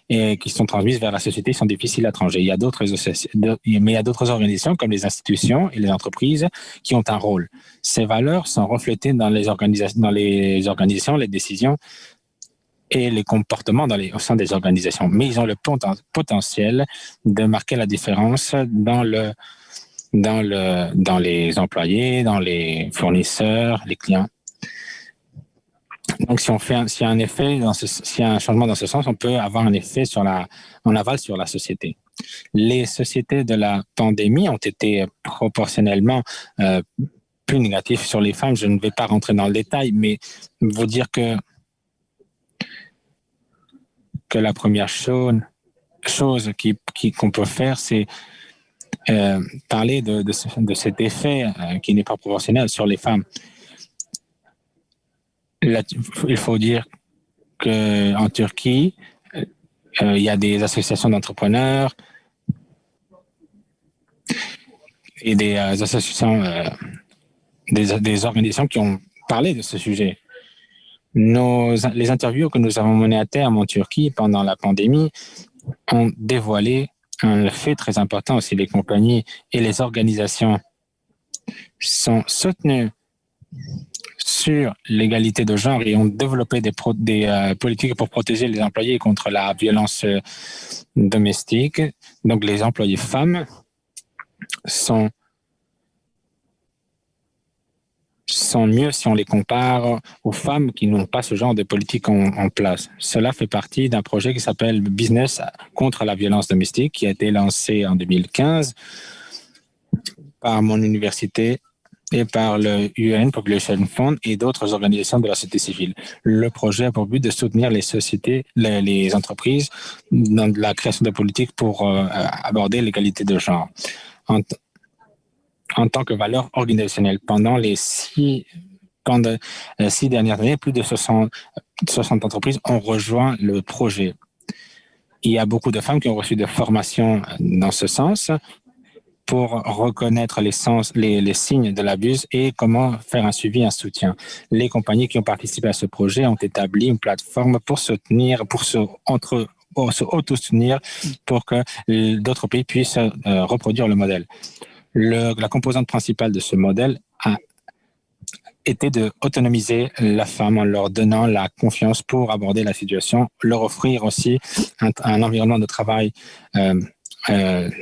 et qui sont transmises vers la société, sont difficiles à changer. Mais il y a d'autres organisations comme les institutions et les entreprises qui ont un rôle. Ces valeurs sont reflétées dans les organisations, les décisions et les comportements au sein des organisations. Mais ils ont le potentiel de marquer la différence dans les employés, dans les fournisseurs, les clients. Donc, s'il y a un changement dans ce sens, on peut avoir un effet en aval sur la société. Les sociétés de la pandémie ont été proportionnellement plus négatives sur les femmes. Je ne vais pas rentrer dans le détail, mais vous dire que la première chose qu'on peut faire, c'est parler de cet effet qui n'est pas proportionnel sur les femmes. Il faut dire qu'en Turquie, il y a des associations d'entrepreneurs et des associations, des organisations qui ont parlé de ce sujet. Les interviews que nous avons menées à terme en Turquie pendant la pandémie ont dévoilé un fait très important aussi, les compagnies et les organisations sont soutenues sur l'égalité de genre et ont développé des politiques pour protéger les employés contre la violence domestique. Donc, les employés femmes sont mieux si on les compare aux femmes qui n'ont pas ce genre de politique en place. Cela fait partie d'un projet qui s'appelle Business contre la violence domestique, qui a été lancé en 2015 par mon université et par le UN Population Fund et d'autres organisations de la société civile. Le projet a pour but de soutenir les sociétés, les entreprises dans la création de politiques pour aborder l'égalité de genre en tant que valeur organisationnelle. Pendant les 6 dernières années, plus de 60 entreprises ont rejoint le projet. Il y a beaucoup de femmes qui ont reçu des formations dans ce sens pour reconnaître les signes de l'abus et comment faire un suivi, un soutien. Les compagnies qui ont participé à ce projet ont établi une plateforme pour auto-soutenir pour que d'autres pays puissent reproduire le modèle. La composante principale de ce modèle a été d'autonomiser la femme en leur donnant la confiance pour aborder la situation, leur offrir aussi un environnement de travail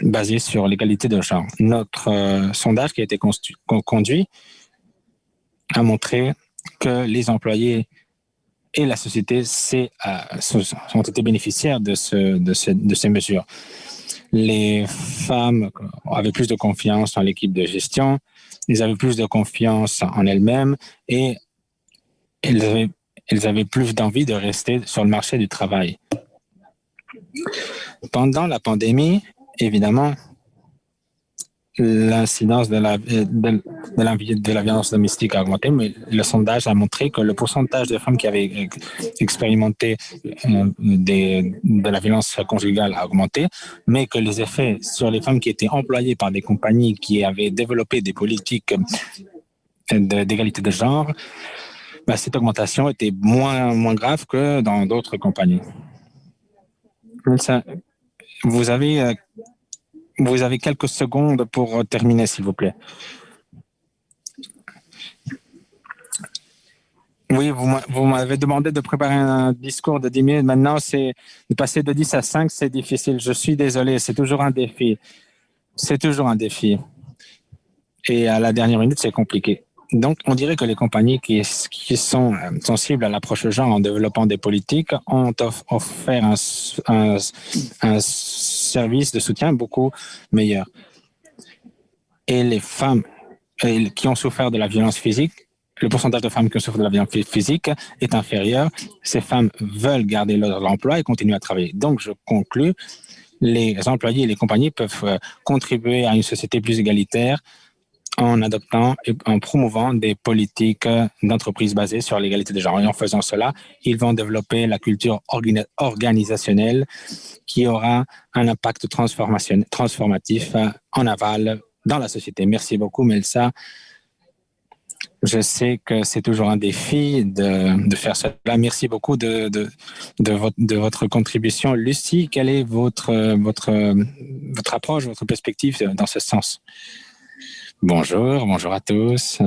basé sur l'égalité de genre. Notre sondage qui a été conduit a montré que les employés et la société ont été bénéficiaires de ces mesures. Les femmes avaient plus de confiance en l'équipe de gestion, elles avaient plus de confiance en elles-mêmes et elles avaient plus d'envie de rester sur le marché du travail. Pendant la pandémie, évidemment, l'incidence de la violence domestique a augmenté, mais le sondage a montré que le pourcentage de femmes qui avaient expérimenté de la violence conjugale a augmenté, mais que les effets sur les femmes qui étaient employées par des compagnies qui avaient développé des politiques d'égalité de genre, cette augmentation était moins grave que dans d'autres compagnies. Vous avez quelques secondes pour terminer, s'il vous plaît. Oui, vous m'avez demandé de préparer un discours de 10 minutes. Maintenant, c'est de passer de 10 à 5, c'est difficile. Je suis désolé, c'est toujours un défi. C'est toujours un défi. Et à la dernière minute, c'est compliqué. Donc, on dirait que les compagnies qui sont sensibles à l'approche genre en développant des politiques ont offert un service de soutien beaucoup meilleur. Et les femmes qui ont souffert de la violence physique, le pourcentage de femmes qui ont souffert de la violence physique est inférieur. Ces femmes veulent garder leur emploi et continuer à travailler. Donc, je conclus, les employés et les compagnies peuvent contribuer à une société plus égalitaire en adoptant et en promouvant des politiques d'entreprise basées sur l'égalité des genres. Et en faisant cela, ils vont développer la culture organisationnelle qui aura un impact transformatif en aval dans la société. Merci beaucoup, Melissa. Je sais que c'est toujours un défi de faire cela. Merci beaucoup de votre contribution. Lucie, quelle est votre approche, votre perspective dans ce sens? Bonjour à tous,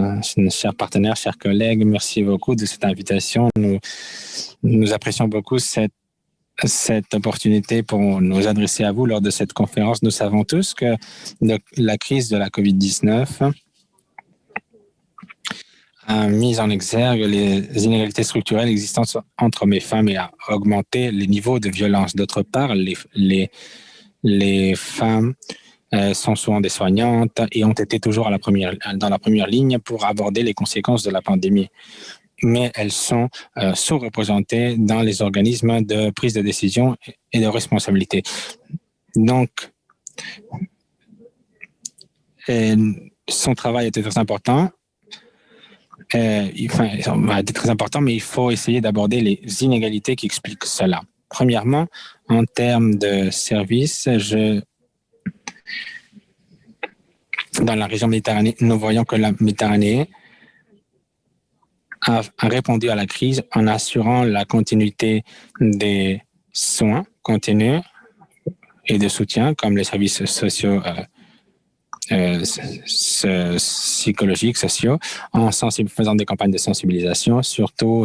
chers partenaires, chers collègues. Merci beaucoup de cette invitation. Nous apprécions beaucoup cette opportunité pour nous adresser à vous lors de cette conférence. Nous savons tous que la crise de la COVID-19 a mis en exergue les inégalités structurelles existantes entre les femmes et a augmenté les niveaux de violence. D'autre part, les femmes sont souvent des soignantes et ont été toujours dans la première ligne pour aborder les conséquences de la pandémie. Mais elles sont sous-représentées dans les organismes de prise de décision et de responsabilité. Donc, son travail était très important. Très important, mais il faut essayer d'aborder les inégalités qui expliquent cela. Premièrement, en termes de services, dans la région Méditerranée, nous voyons que la Méditerranée a répondu à la crise en assurant la continuité des soins continus et de soutien, comme les services sociaux psychologiques, sociaux, en faisant des campagnes de sensibilisation, surtout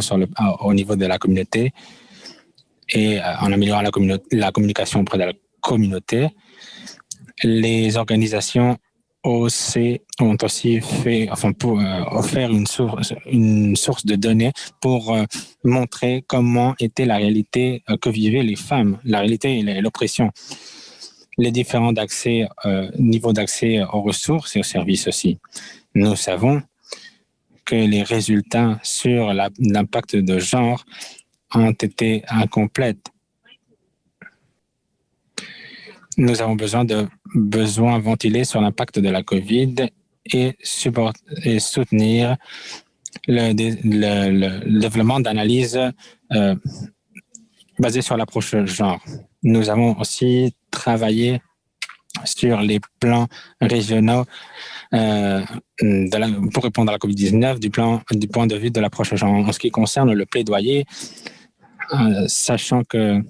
au niveau de la communauté et en améliorant la communication auprès de la communauté. Les organisations OC ont aussi offert une source de données pour montrer comment était la réalité que vivaient les femmes, la réalité et l'oppression. Les différents niveaux d'accès aux ressources et aux services aussi. Nous savons que les résultats sur l'impact de genre ont été incomplets. Nous avons besoin ventilés sur l'impact de la COVID et soutenir le développement d'analyses basées sur l'approche genre. Nous avons aussi travaillé sur les plans régionaux pour répondre à la COVID-19 du point de vue de l'approche genre. En ce qui concerne le plaidoyer, sachant que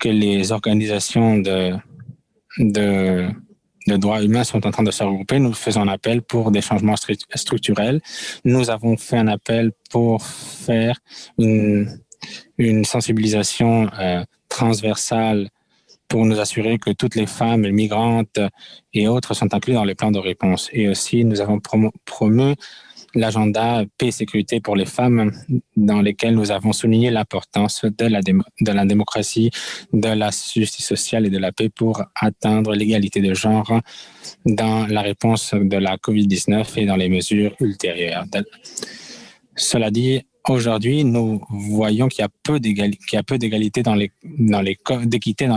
les organisations de droits humains sont en train de se regrouper, nous faisons un appel pour des changements structurels. Nous avons fait un appel pour faire une sensibilisation transversale pour nous assurer que toutes les femmes, les migrantes et autres sont incluses dans les plans de réponse. Et aussi, nous avons promu l'agenda paix et sécurité pour les femmes, dans lesquels nous avons souligné l'importance de la démocratie, de la justice sociale et de la paix pour atteindre l'égalité de genre dans la réponse de la COVID-19 et dans les mesures ultérieures. Cela dit, aujourd'hui, nous voyons qu'il y a peu d'égalité d'équité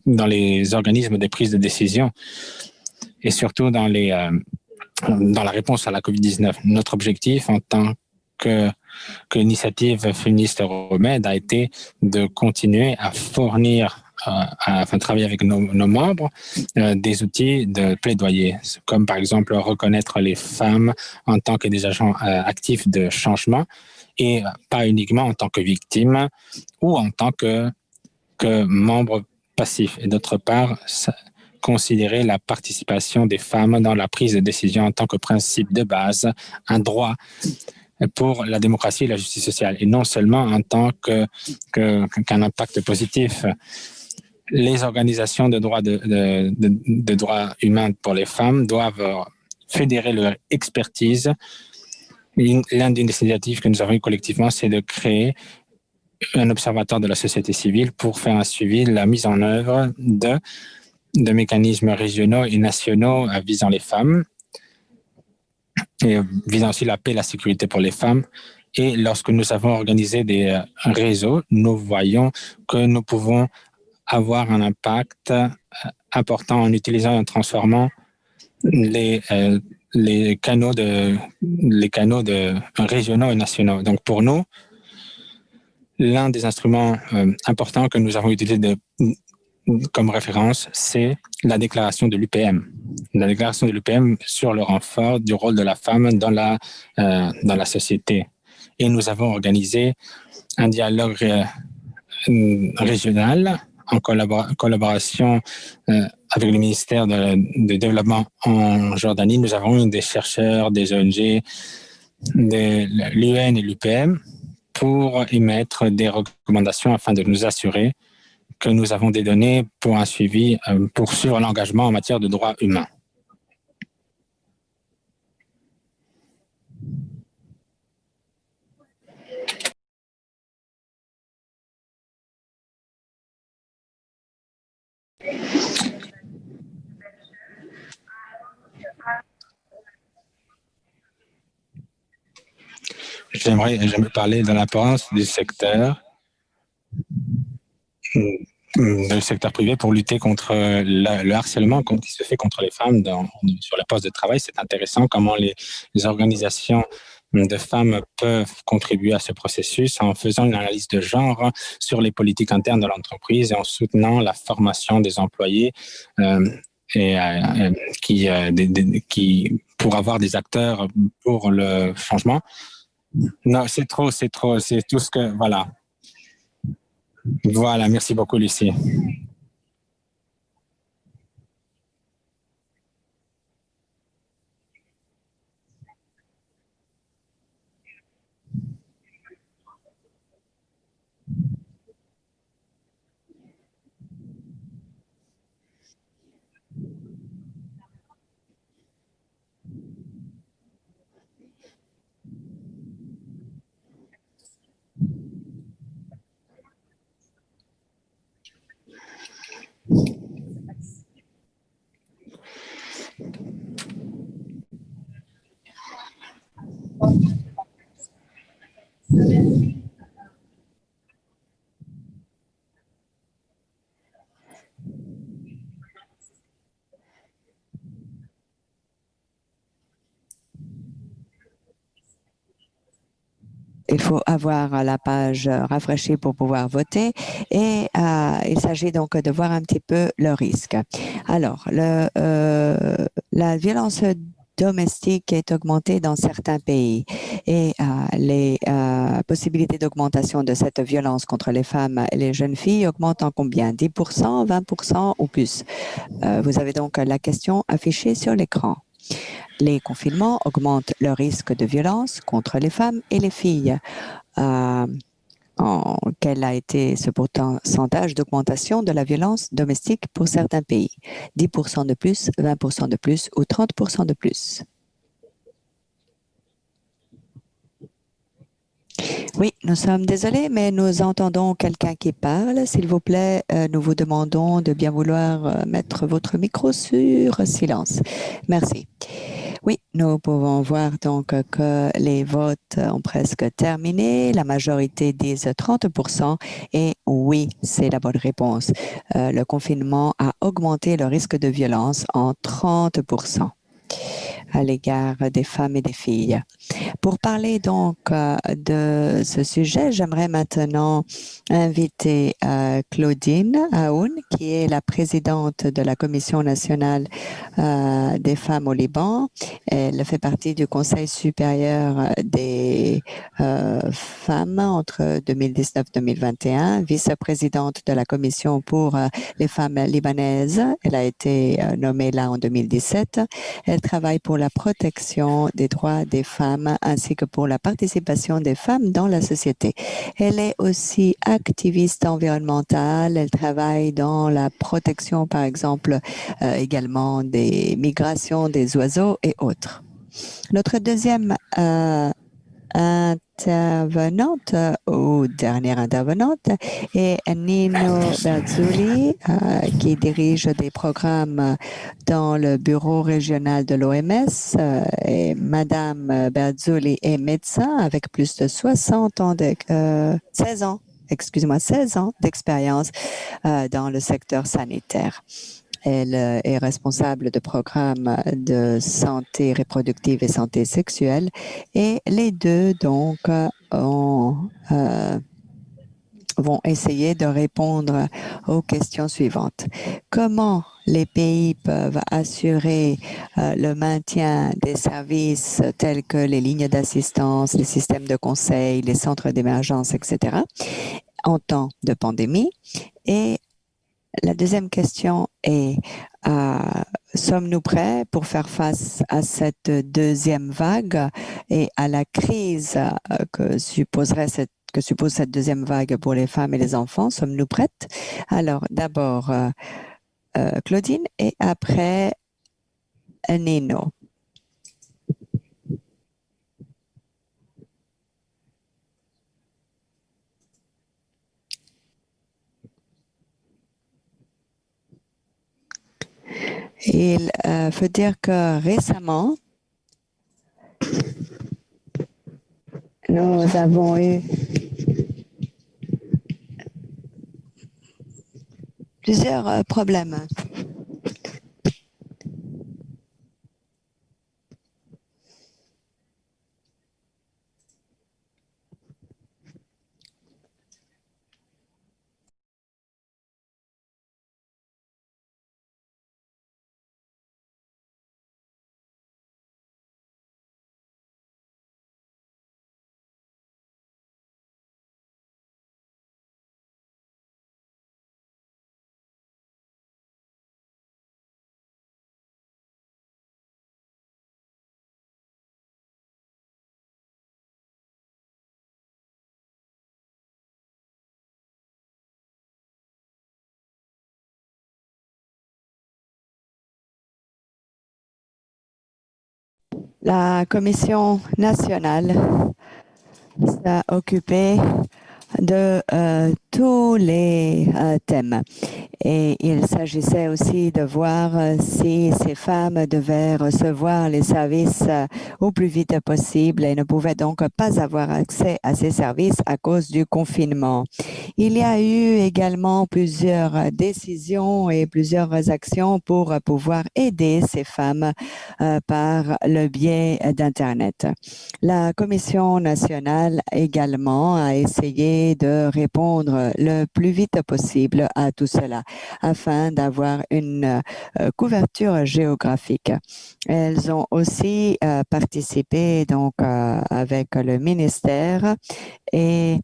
dans les organismes de prise de décision et surtout dans la réponse à la COVID-19. Notre objectif en tant qu'initiative féministe Euromède a été de continuer à fournir, travailler avec nos membres des outils de plaidoyer, comme par exemple reconnaître les femmes en tant que des agents actifs de changement et pas uniquement en tant que victimes ou en tant que membres passifs. Et d'autre part, considérer la participation des femmes dans la prise de décision en tant que principe de base, un droit pour la démocratie et la justice sociale, et non seulement en tant qu'un impact positif. Les organisations de droits humains pour les femmes doivent fédérer leur expertise. L'un des initiatives que nous avons eu collectivement, c'est de créer un observatoire de la société civile pour faire un suivi de la mise en œuvre de mécanismes régionaux et nationaux visant les femmes et visant aussi la paix et la sécurité pour les femmes. Et lorsque nous avons organisé des réseaux, nous voyons que nous pouvons avoir un impact important en utilisant et en transformant les canaux régionaux et nationaux. Donc pour nous, l'un des instruments importants que nous avons utilisé comme référence, c'est la déclaration de l'UPM. La déclaration de l'UPM sur le renfort du rôle de la femme dans la société. Et nous avons organisé un dialogue régional en collaboration avec le ministère de Développement en Jordanie. Nous avons eu des chercheurs, des ONG, de l'UN et l'UPM pour émettre des recommandations afin de nous assurer que nous avons des données pour un suivi, pour suivre l'engagement en matière de droits humains. J'aimerais parler de l'importance du secteur privé pour lutter contre le harcèlement qui se fait contre les femmes sur les postes de travail. C'est intéressant comment les organisations de femmes peuvent contribuer à ce processus en faisant une analyse de genre sur les politiques internes de l'entreprise et en soutenant la formation des employés pour avoir des acteurs pour le changement. Non, c'est tout ce que... Voilà, merci beaucoup, Lucie. il faut avoir la page rafraîchie pour pouvoir voter et il s'agit donc de voir un petit peu le risque. Alors, la violence domestique est augmentée dans certains pays et les possibilités d'augmentation de cette violence contre les femmes et les jeunes filles augmentent en combien? 10%, 20% ou plus? Vous avez donc la question affichée sur l'écran. Les confinements augmentent le risque de violence contre les femmes et les filles. Quel a été ce pourcentage d'augmentation de la violence domestique pour certains pays? 10% de plus, 20% de plus ou 30% de plus? Oui, nous sommes désolés, mais nous entendons quelqu'un qui parle. S'il vous plaît, nous vous demandons de bien vouloir mettre votre micro sur silence. Merci. Oui, nous pouvons voir donc que les votes ont presque terminé. La majorité disent 30% et oui, c'est la bonne réponse. Le confinement a augmenté le risque de violence en 30% à l'égard des femmes et des filles. Pour parler donc de ce sujet, j'aimerais maintenant inviter Claudine Aoun, qui est la présidente de la Commission nationale des femmes au Liban. Elle fait partie du Conseil supérieur des femmes entre 2019-2021, vice-présidente de la Commission pour les femmes libanaises. Elle a été nommée là en 2017. Elle travaille pour la protection des droits des femmes ainsi que pour la participation des femmes dans la société. Elle est aussi activiste environnementale. Elle travaille dans la protection, par exemple, également des migrations des oiseaux et autres. Notre deuxième intervenante ou dernière intervenante est Nino Berzulli qui dirige des programmes dans le bureau régional de l'OMS et Madame Berzulli est médecin avec plus de 60 ans 16 ans d'expérience dans le secteur sanitaire. Elle est responsable de programmes de santé reproductive et santé sexuelle et les deux donc vont essayer de répondre aux questions suivantes. Comment les pays peuvent assurer le maintien des services tels que les lignes d'assistance, les systèmes de conseil, les centres d'émergence, etc. en temps de pandémie? Et la deuxième question est, sommes-nous prêts pour faire face à cette deuxième vague et à la crise que suppose cette deuxième vague pour les femmes et les enfants? Sommes-nous prêtes? Alors, d'abord, Claudine et après Nino. Il faut dire que récemment, nous avons eu plusieurs problèmes. La Commission nationale s'est occupée de tous les thèmes. Et il s'agissait aussi de voir si ces femmes devaient recevoir les services au plus vite possible et ne pouvaient donc pas avoir accès à ces services à cause du confinement. Il y a eu également plusieurs décisions et plusieurs actions pour pouvoir aider ces femmes par le biais d'Internet. La Commission nationale également a essayé de répondre le plus vite possible à tout cela afin d'avoir une couverture géographique. Elles ont aussi participé donc avec le ministère et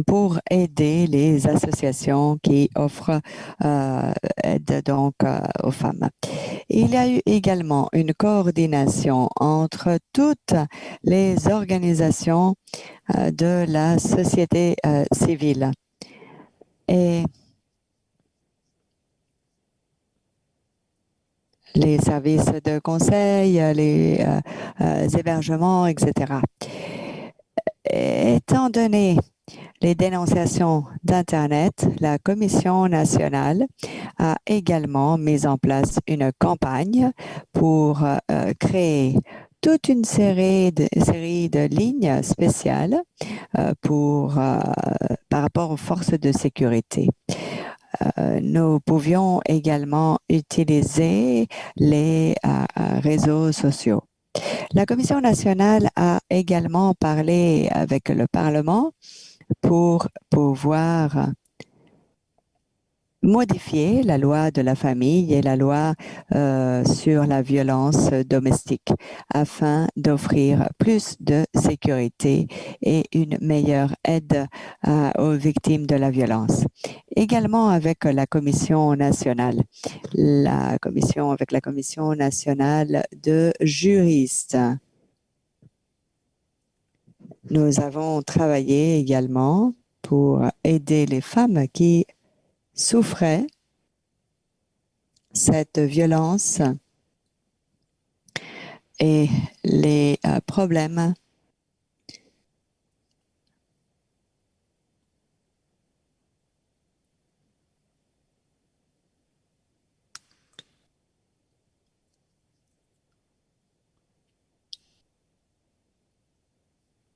pour aider les associations qui offrent aide donc aux femmes. Il y a eu également une coordination entre toutes les organisations de la société civile et les services de conseil, les hébergements, etc. Étant donné les dénonciations d'Internet, la Commission nationale a également mis en place une campagne pour créer toute une série de lignes spéciales par rapport aux forces de sécurité. Nous pouvions également utiliser les réseaux sociaux. La Commission nationale a également parlé avec le Parlement pour pouvoir modifier la loi de la famille et la loi sur la violence domestique afin d'offrir plus de sécurité et une meilleure aide aux victimes de la violence. Également avec la Commission nationale, avec la Commission nationale de juristes. Nous avons travaillé également pour aider les femmes qui souffraient cette violence et les problèmes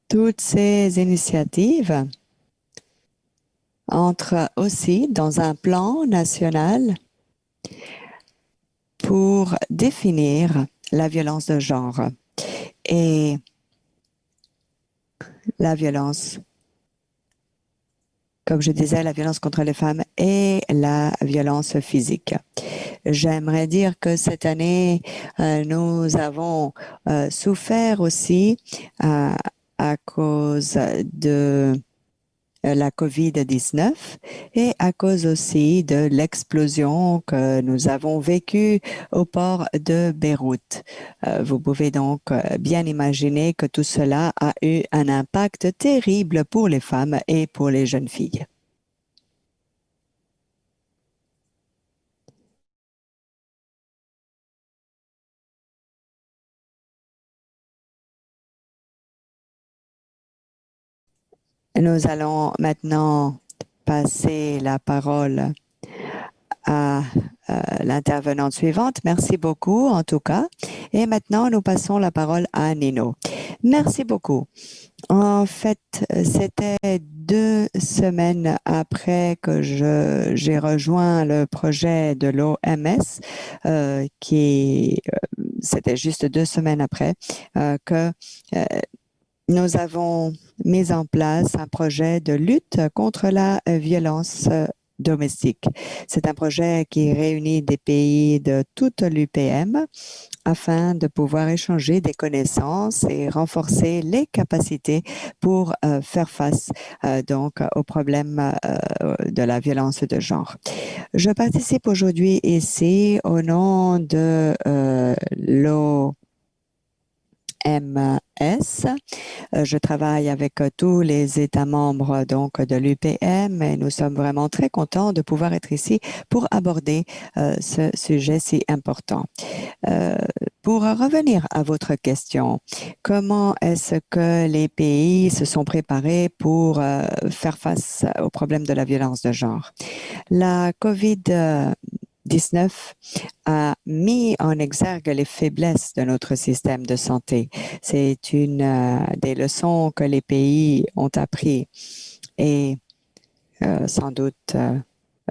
toutes ces initiatives entrent aussi dans un plan national pour définir la violence de genre et la violence, comme je disais, la violence contre les femmes et la violence physique. J'aimerais dire que cette année, nous avons souffert aussi à cause de la COVID-19 et à cause aussi de l'explosion que nous avons vécue au port de Beyrouth. Vous pouvez donc bien imaginer que tout cela a eu un impact terrible pour les femmes et pour les jeunes filles. Nous allons maintenant passer la parole à l'intervenante suivante. Merci beaucoup, en tout cas. Et maintenant, nous passons la parole à Nino. Merci beaucoup. En fait, c'était 2 semaines après que j'ai rejoint le projet de l'OMS, c'était juste 2 semaines après que nous avons mis en place un projet de lutte contre la violence domestique. C'est un projet qui réunit des pays de toute l'UPM afin de pouvoir échanger des connaissances et renforcer les capacités pour faire face donc aux problèmes de la violence de genre. Je participe aujourd'hui ici au nom de l'OMS Je travaille avec tous les États membres donc de l'UPM et nous sommes vraiment très contents de pouvoir être ici pour aborder ce sujet si important. Pour revenir à votre question, comment est-ce que les pays se sont préparés pour faire face au problème de la violence de genre? La COVID-19 a mis en exergue les faiblesses de notre système de santé. C'est une des leçons que les pays ont appris et sans doute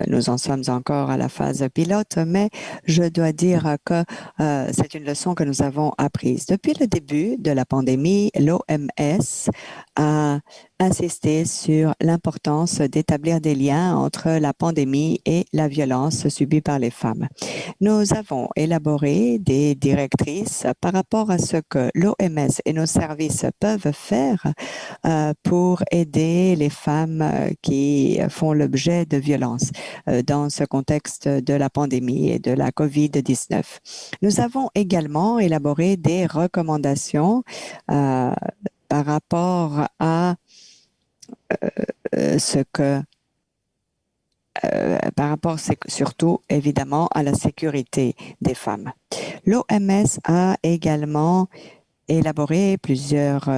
nous en sommes encore à la phase pilote, mais je dois dire que c'est une leçon que nous avons apprise. Depuis le début de la pandémie, l'OMS a insisté sur l'importance d'établir des liens entre la pandémie et la violence subie par les femmes. Nous avons élaboré des directrices par rapport à ce que l'OMS et nos services peuvent faire pour aider les femmes qui font l'objet de violences dans ce contexte de la pandémie et de la COVID-19. Nous avons également élaboré des recommandations par rapport à surtout évidemment à la sécurité des femmes. L'OMS a également élaboré plusieurs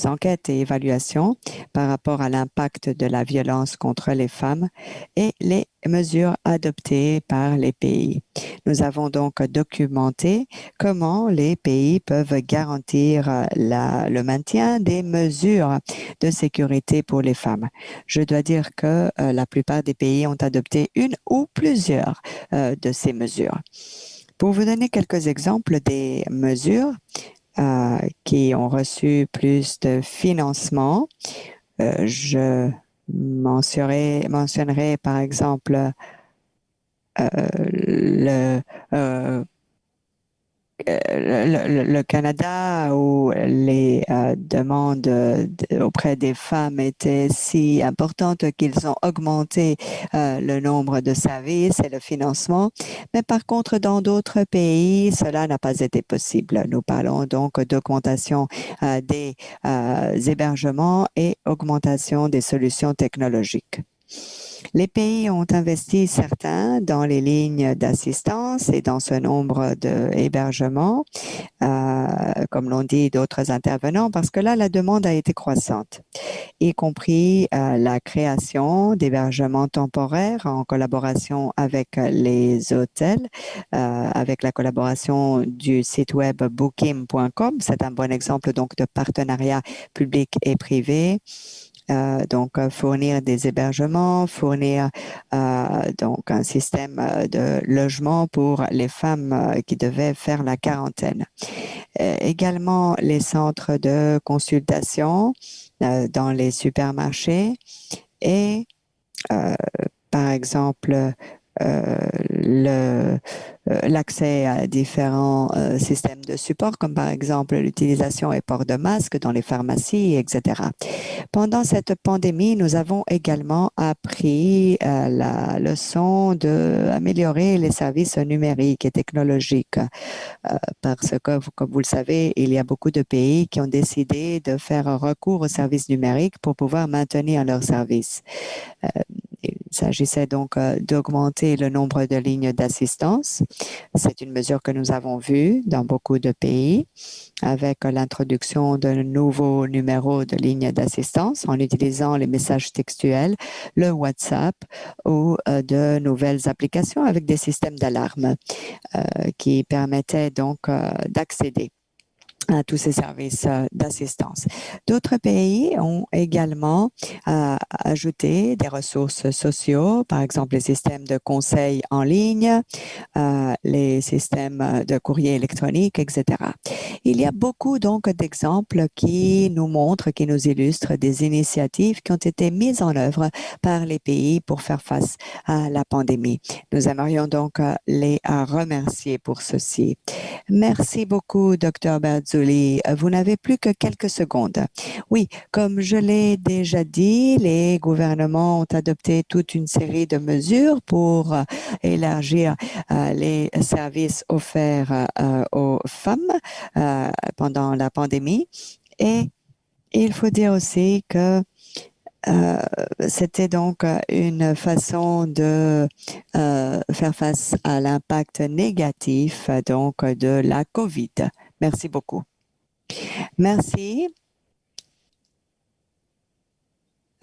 enquêtes et évaluations par rapport à l'impact de la violence contre les femmes et les mesures adoptées par les pays. Nous avons donc documenté comment les pays peuvent garantir le maintien des mesures de sécurité pour les femmes. Je dois dire que la plupart des pays ont adopté une ou plusieurs de ces mesures. Pour vous donner quelques exemples des mesures qui ont reçu plus de financement. Je mentionnerai par exemple le Canada où les demandes auprès des femmes étaient si importantes qu'ils ont augmenté le nombre de services et le financement. Mais par contre, dans d'autres pays, cela n'a pas été possible. Nous parlons donc d'augmentation des hébergements et augmentation des solutions technologiques. Les pays ont investi certains dans les lignes d'assistance et dans ce nombre d'hébergements, comme l'ont dit d'autres intervenants, parce que là, la demande a été croissante, y compris la création d'hébergements temporaires en collaboration avec les hôtels, avec la collaboration du site web booking.com. C'est un bon exemple donc de partenariat public et privé. Donc fournir des hébergements, fournir donc un système de logement pour les femmes qui devaient faire la quarantaine. Également les centres de consultation dans les supermarchés et par exemple l'accès à différents systèmes de support, comme par exemple l'utilisation et port de masques dans les pharmacies, etc. Pendant cette pandémie, nous avons également appris la leçon d'améliorer les services numériques et technologiques parce que, comme vous le savez, il y a beaucoup de pays qui ont décidé de faire recours aux services numériques pour pouvoir maintenir leurs services. Il s'agissait donc d'augmenter le nombre de lignes d'assistance. C'est une mesure que nous avons vue dans beaucoup de pays avec l'introduction de nouveaux numéros de lignes d'assistance en utilisant les messages textuels, le WhatsApp ou de nouvelles applications avec des systèmes d'alarme qui permettaient donc d'accéder à tous ces services d'assistance. D'autres pays ont également ajouté des ressources sociaux, par exemple les systèmes de conseil en ligne, les systèmes de courrier électronique, etc. Il y a beaucoup donc d'exemples qui nous montrent, qui nous illustrent des initiatives qui ont été mises en œuvre par les pays pour faire face à la pandémie. Nous aimerions donc les remercier pour ceci. Merci beaucoup, Dr. Bertzoud. Rassouli, vous n'avez plus que quelques secondes. Oui, comme je l'ai déjà dit, les gouvernements ont adopté toute une série de mesures pour élargir les services offerts aux femmes pendant la pandémie. Et il faut dire aussi que c'était donc une façon de faire face à l'impact négatif donc de la COVID. Merci beaucoup. Merci.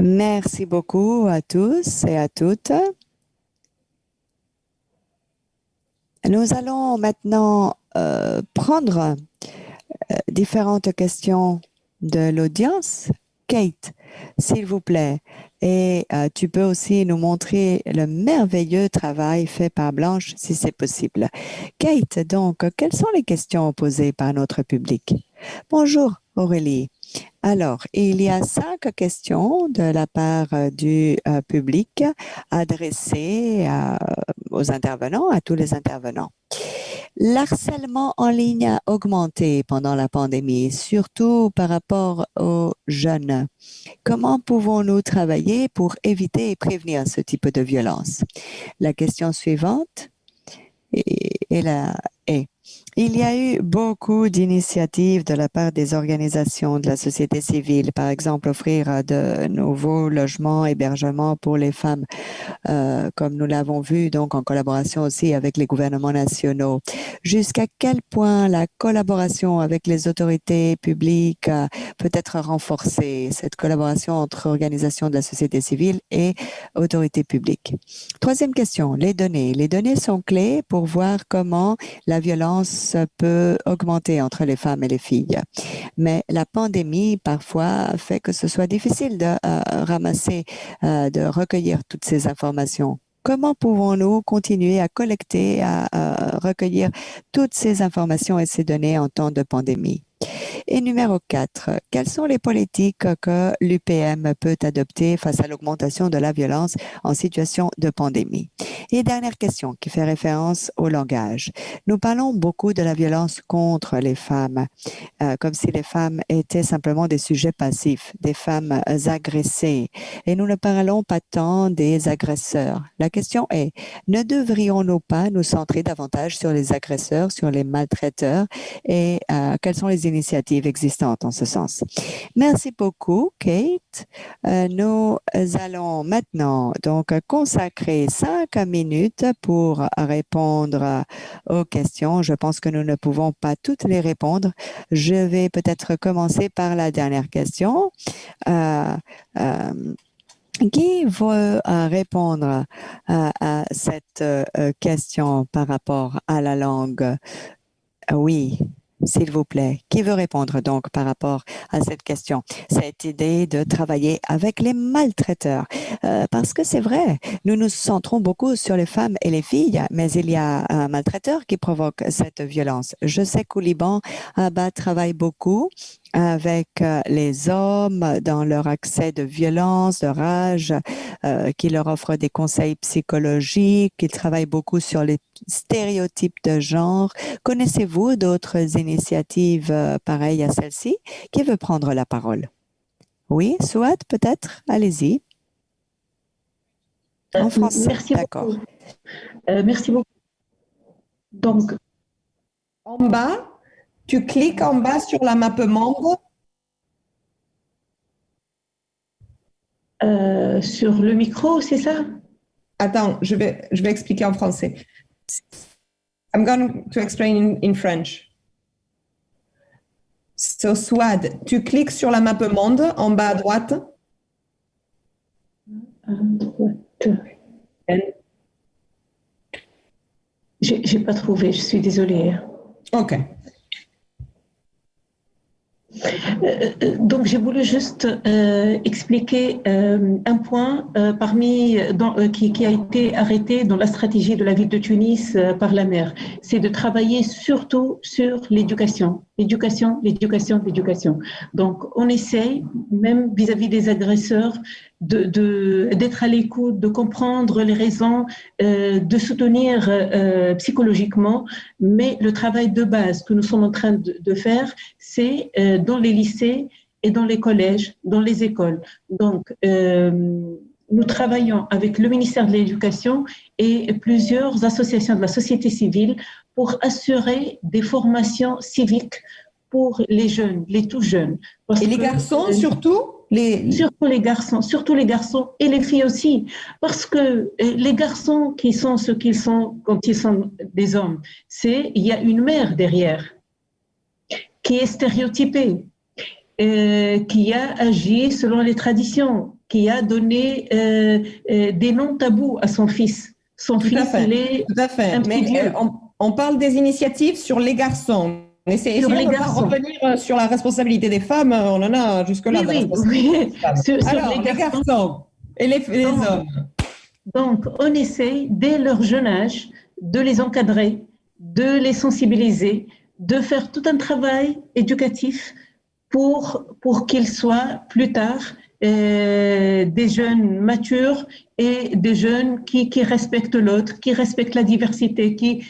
Merci beaucoup à tous et à toutes. Nous allons maintenant prendre différentes questions de l'audience. Kate, s'il vous plaît, et tu peux aussi nous montrer le merveilleux travail fait par Blanche, si c'est possible. Kate, donc, quelles sont les questions posées par notre public? Bonjour, Aurélie. Alors, il y a 5 questions de la part du public adressées aux intervenants, à tous les intervenants. L'harcèlement en ligne a augmenté pendant la pandémie, surtout par rapport aux jeunes. Comment pouvons-nous travailler pour éviter et prévenir ce type de violence? La question suivante est: il y a eu beaucoup d'initiatives de la part des organisations de la société civile, par exemple offrir de nouveaux logements, hébergements pour les femmes, comme nous l'avons vu donc en collaboration aussi avec les gouvernements nationaux. Jusqu'à quel point la collaboration avec les autorités publiques peut être renforcée, cette collaboration entre organisations de la société civile et autorités publiques? Troisième question, les données. Les données sont clés pour voir comment la violence peut augmenter entre les femmes et les filles. Mais la pandémie, parfois, fait que ce soit difficile de ramasser, de recueillir toutes ces informations. Comment pouvons-nous continuer à collecter, à recueillir toutes ces informations et ces données en temps de pandémie? Et numéro 4, quelles sont les politiques que l'UPM peut adopter face à l'augmentation de la violence en situation de pandémie? Et dernière question qui fait référence au langage. Nous parlons beaucoup de la violence contre les femmes, comme si les femmes étaient simplement des sujets passifs, des femmes agressées. Et nous ne parlons pas tant des agresseurs. La question est, ne devrions-nous pas nous centrer davantage sur les agresseurs, sur les maltraiteurs, et quelles sont les initiatives existantes en ce sens? Merci beaucoup, Kate. Nous allons maintenant donc consacrer 5 minutes pour répondre aux questions. Je pense que nous ne pouvons pas toutes les répondre. Je vais peut-être commencer par la dernière question. Qui veut répondre à cette question par rapport à la langue? Oui, s'il vous plaît. Qui veut répondre donc par rapport à cette question? Cette idée de travailler avec les maltraiteurs. Parce que c'est vrai, nous nous centrons beaucoup sur les femmes et les filles, mais il y a un maltraiteur qui provoque cette violence. Je sais qu'au Liban, Abba travaille beaucoup avec les hommes dans leur accès de violence, de rage, qui leur offre des conseils psychologiques, qui travaille beaucoup sur les stéréotypes de genre. Connaissez-vous d'autres initiatives pareilles à celle-ci? Qui veut prendre la parole? Oui, Souad, peut-être? Allez-y. En français, merci d'accord. beaucoup. Merci beaucoup. Donc, En bas, tu cliques en bas sur la map monde. sur le micro, c'est ça? Attends, je vais expliquer en français. I'm going to explain in French. So, Souad, tu cliques sur la map monde en bas à droite. À droite. J'ai pas trouvé, je suis désolée. OK. Donc, j'ai voulu juste expliquer un point qui a été arrêté dans la stratégie de la ville de Tunis par la maire. C'est de travailler surtout sur l'éducation. l'éducation, l'éducation, l'éducation. Donc, on essaye, même vis-à-vis des agresseurs, d'être à l'écoute, de comprendre les raisons, de soutenir psychologiquement. Mais le travail de base que nous sommes en train de faire, c'est dans les lycées et dans les collèges, dans les écoles. Donc, nous travaillons avec le ministère de l'Éducation et plusieurs associations de la société civile pour assurer des formations civiques pour les jeunes, les tout jeunes. Et les garçons surtout surtout les garçons et les filles aussi. Parce que les garçons qui sont ce qu'ils sont quand ils sont des hommes, il y a une mère derrière qui est stéréotypée, qui a agi selon les traditions, qui a donné des noms tabous à son fils. Son Tout fils, à fait. il est Tout à fait. un petit Mais dieu. on parle des initiatives sur les garçons. Essayons de ne pas revenir sur la responsabilité des femmes. On en a jusque-là. Oui. Alors, les garçons et les hommes. Donc, on essaye, dès leur jeune âge, de les encadrer, de les sensibiliser, de faire tout un travail éducatif pour qu'ils soient plus tard des jeunes matures et des jeunes qui respectent l'autre, qui respectent la diversité, qui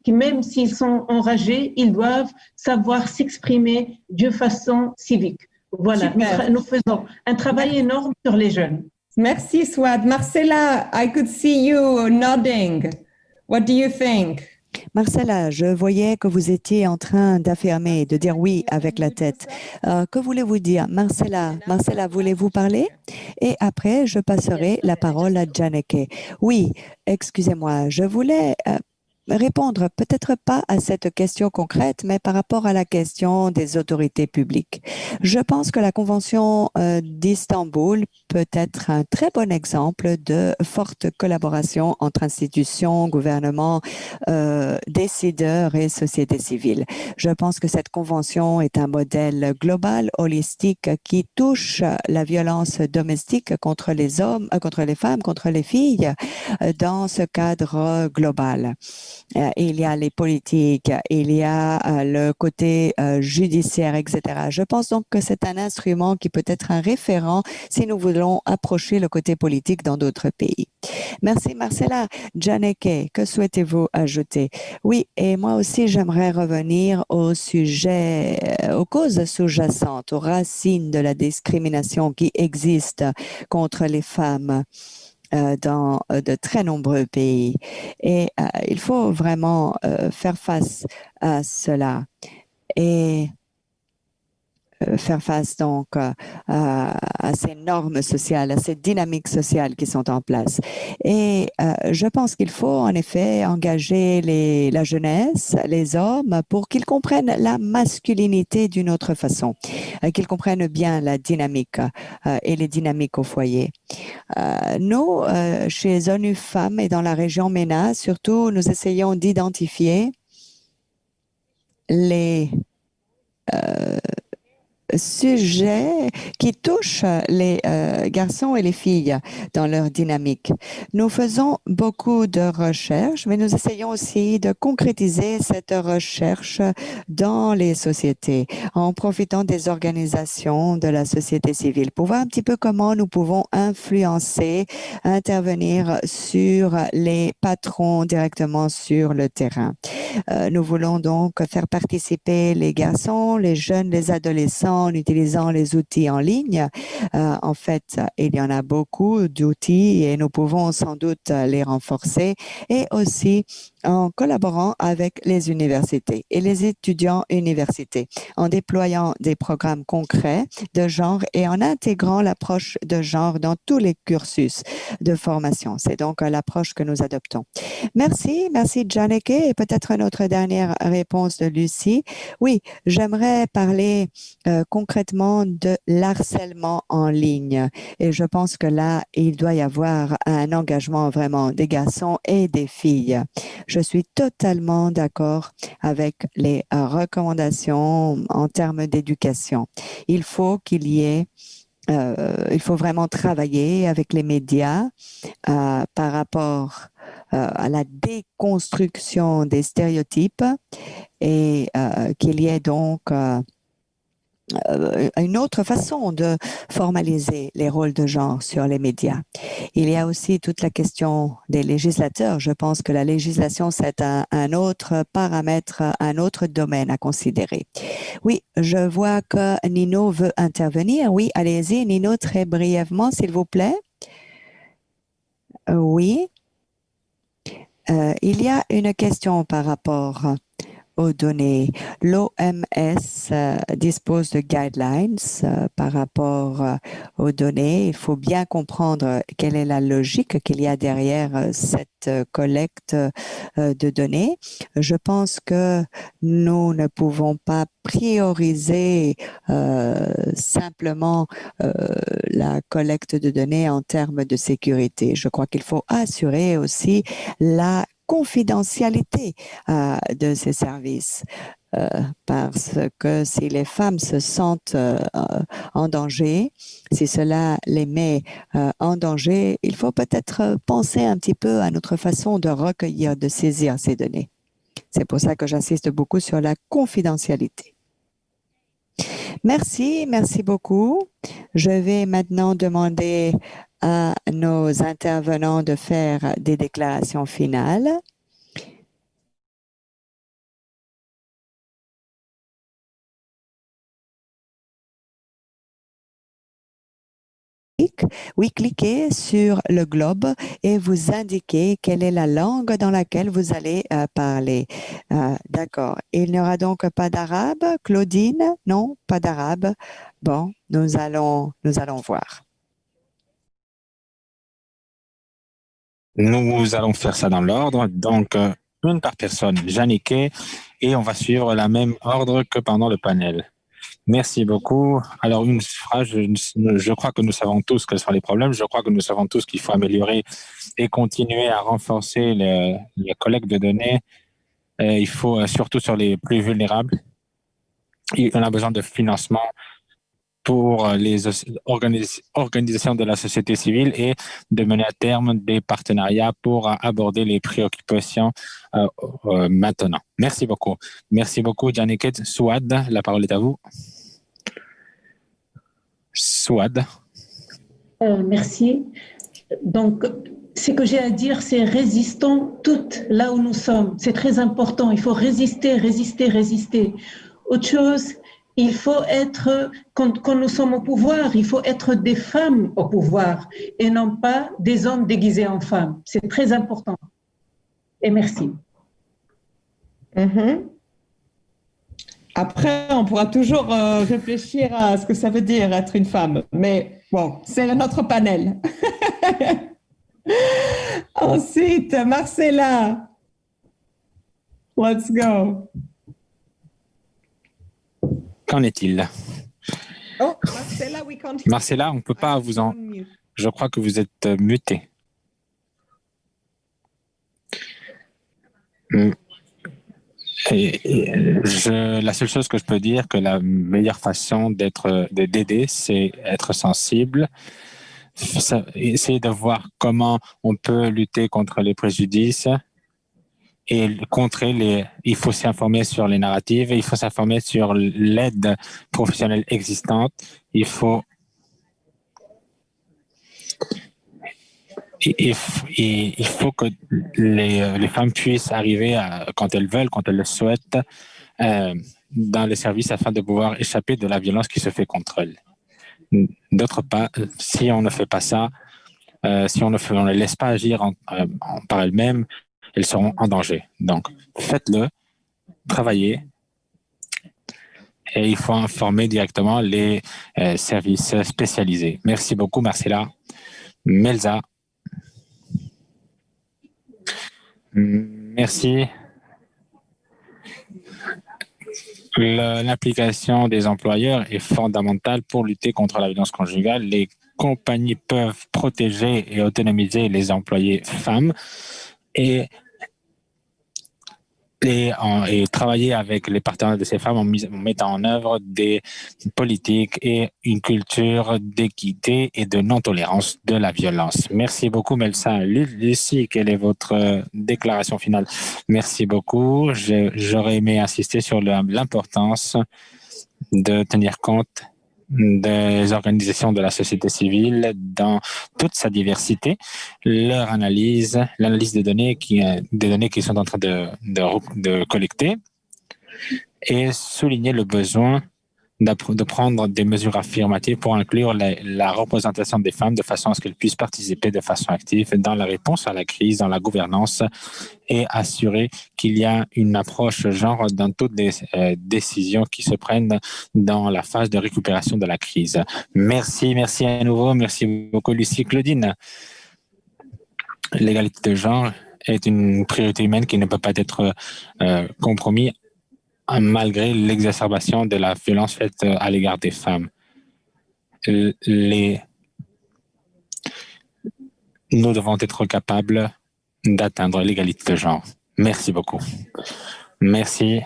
même s'ils sont enragés, ils doivent savoir s'exprimer de façon civique. Voilà, nous faisons un travail énorme sur les jeunes. Merci, Swad. Marcella, I could see you nodding. What do you think? Marcella, je voyais que vous étiez en train d'affirmer, de dire oui avec la tête. Que voulez-vous dire? Marcella, voulez-vous parler? Et après, je passerai la parole à Janneke. Oui, excusez-moi, je voulais répondre peut-être pas à cette question concrète, mais par rapport à la question des autorités publiques. Je pense que la Convention d'Istanbul peut être un très bon exemple de forte collaboration entre institutions, gouvernements, décideurs et société civile. Je pense que cette convention est un modèle global, holistique, qui touche la violence domestique contre les hommes, contre les femmes, contre les filles, dans ce cadre global. Il y a les politiques, il y a le côté judiciaire, etc. Je pense donc que c'est un instrument qui peut être un référent si nous voulons approcher le côté politique dans d'autres pays. Merci Marcella. Janneke, que souhaitez-vous ajouter? Oui, et moi aussi j'aimerais revenir au sujet, aux causes sous-jacentes, aux racines de la discrimination qui existe contre les femmes dans de très nombreux pays. Et il faut vraiment faire face à cela et faire face donc à ces normes sociales, à ces dynamiques sociales qui sont en place. Et je pense qu'il faut en effet engager la jeunesse, les hommes, pour qu'ils comprennent la masculinité d'une autre façon, qu'ils comprennent bien la dynamique et les dynamiques au foyer. Nous, chez ONU Femmes et dans la région MENA, surtout, nous essayons d'identifier les sujets qui touchent les garçons et les filles dans leur dynamique. Nous faisons beaucoup de recherches, mais nous essayons aussi de concrétiser cette recherche dans les sociétés en profitant des organisations de la société civile pour voir un petit peu comment nous pouvons influencer, intervenir sur les patrons directement sur le terrain. Nous voulons donc faire participer les garçons, les jeunes, les adolescents en utilisant les outils en ligne. En fait, il y en a beaucoup d'outils et nous pouvons sans doute les renforcer et aussi en collaborant avec les universités et les étudiants universités, en déployant des programmes concrets de genre et en intégrant l'approche de genre dans tous les cursus de formation. C'est donc l'approche que nous adoptons. Merci Janneke. Et peut-être notre dernière réponse de Lucie. Oui, j'aimerais parler concrètement de l'harcèlement en ligne. Et je pense que là, il doit y avoir un engagement vraiment des garçons et des filles. Je suis totalement d'accord avec les recommandations en termes d'éducation. Il faut qu'il y ait il faut vraiment travailler avec les médias par rapport à la déconstruction des stéréotypes et qu'il y ait donc une autre façon de formaliser les rôles de genre sur les médias. Il y a aussi toute la question des législateurs. Je pense que la législation, c'est un autre paramètre, un autre domaine à considérer. Oui, je vois que Nino veut intervenir. Oui, allez-y, Nino, très brièvement, s'il vous plaît. Oui. Il y a une question par rapport aux données. L'OMS dispose de guidelines par rapport aux données. Il faut bien comprendre quelle est la logique qu'il y a derrière cette collecte de données. Je pense que nous ne pouvons pas prioriser simplement la collecte de données en termes de sécurité. Je crois qu'il faut assurer aussi la confidentialité de ces services. Parce que si les femmes se sentent en danger, si cela les met en danger, il faut peut-être penser un petit peu à notre façon de recueillir, de saisir ces données. C'est pour ça que j'insiste beaucoup sur la confidentialité. Merci, merci beaucoup. Je vais maintenant demander à nos intervenants de faire des déclarations finales. Oui, cliquez sur le globe et vous indiquez quelle est la langue dans laquelle vous allez parler. D'accord. Il n'y aura donc pas d'arabe, Claudine? Non, pas d'arabe. Bon, nous allons voir. Nous allons faire ça dans l'ordre. Donc, une par personne, Jannick, et on va suivre la même ordre que pendant le panel. Merci beaucoup. Alors, une phrase, je crois que nous savons tous quels sont les problèmes. Je crois que nous savons tous qu'il faut améliorer et continuer à renforcer la collecte de données. Il faut surtout sur les plus vulnérables. On a besoin de financement pour les organisations de la société civile et de mener à terme des partenariats pour aborder les préoccupations maintenant. Merci beaucoup. Merci beaucoup, Jannick. Souad, la parole est à vous. Souad. Merci. Donc, ce que j'ai à dire, c'est résistons toutes là où nous sommes. C'est très important. Il faut résister, résister, résister. Autre chose, il faut être, quand nous sommes au pouvoir, il faut être des femmes au pouvoir et non pas des hommes déguisés en femmes. C'est très important. Et merci. Après, on pourra toujours réfléchir à ce que ça veut dire être une femme. Mais bon, c'est notre panel. Ensuite, Marcella. Let's go. Qu'en est-il? Oh, Marcella, we can't... Marcella, on ne peut pas vous en... Je crois que vous êtes mutée. La seule chose que je peux dire, que la meilleure façon d'aider, c'est être sensible, essayer de voir comment on peut lutter contre les préjudices et contrer il faut s'informer sur les narratives, il faut s'informer sur l'aide professionnelle existante, il faut que les femmes puissent arriver quand elles veulent, quand elles le souhaitent, dans les services afin de pouvoir échapper de la violence qui se fait contre elles. D'autre part, si on ne fait pas ça, si on ne les laisse pas agir par elles-mêmes, elles seront en danger. Donc, faites-le, travaillez, et il faut informer directement les services spécialisés. Merci beaucoup, Marcella. Melza. Merci. L'implication des employeurs est fondamentale pour lutter contre la violence conjugale. Les compagnies peuvent protéger et autonomiser les employés femmes et et travailler avec les partenaires de ces femmes en mettant en œuvre des politiques et une culture d'équité et de non-tolérance de la violence. Merci beaucoup, Melsa. Lucie, quelle est votre déclaration finale? Merci beaucoup. J'aurais aimé insister sur l'importance de tenir compte des organisations de la société civile dans toute sa diversité, l'analyse des données qui sont en train de collecter, et souligner le besoin de prendre des mesures affirmatives pour inclure la représentation des femmes de façon à ce qu'elles puissent participer de façon active dans la réponse à la crise, dans la gouvernance, et assurer qu'il y a une approche genre dans toutes les décisions qui se prennent dans la phase de récupération de la crise. Merci à nouveau. Merci beaucoup, Lucie. Claudine, l'égalité de genre est une priorité humaine qui ne peut pas être compromise malgré l'exacerbation de la violence faite à l'égard des femmes. Nous devons être capables d'atteindre l'égalité de genre. Merci beaucoup. Merci.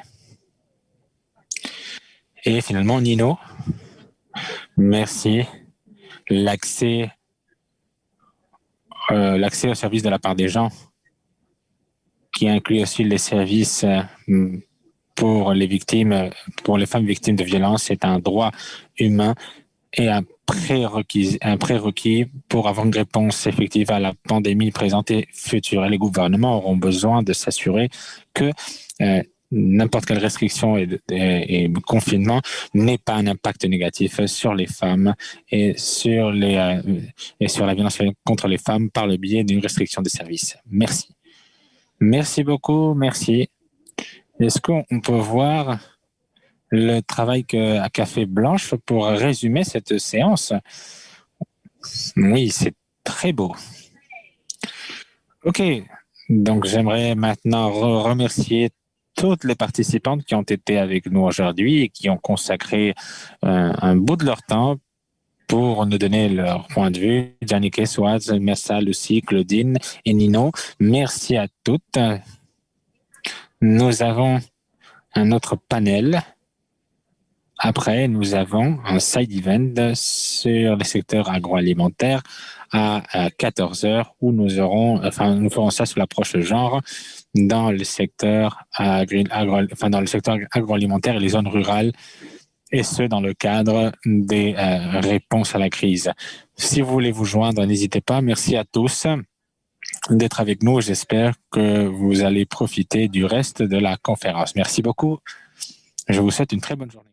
Et finalement, Nino, merci. L'accès aux services de la part des gens, qui inclut aussi les services pour les victimes, pour les femmes victimes de violences, c'est un droit humain et un prérequis pour avoir une réponse effective à la pandémie présente et future. Et les gouvernements auront besoin de s'assurer que n'importe quelle restriction et confinement n'ait pas un impact négatif sur les femmes et sur la violence contre les femmes par le biais d'une restriction des services. Merci. Merci beaucoup, merci. Est-ce qu'on peut voir le travail qu'a fait Blanche pour résumer cette séance? Oui, c'est très beau. OK, donc j'aimerais maintenant remercier toutes les participantes qui ont été avec nous aujourd'hui et qui ont consacré un bout de leur temps pour nous donner leur point de vue. Janike, Swaz, Mersa, Lucie, Claudine et Nino, merci à toutes. Nous avons un autre panel. Après, nous avons un side event sur le secteur agroalimentaire à 14h où nous ferons ça sur l'approche genre dans le secteur agroalimentaire et les zones rurales, et ce, dans le cadre des réponses à la crise. Si vous voulez vous joindre, n'hésitez pas. Merci à tous d'être avec nous. J'espère que vous allez profiter du reste de la conférence. Merci beaucoup. Je vous souhaite une très bonne journée.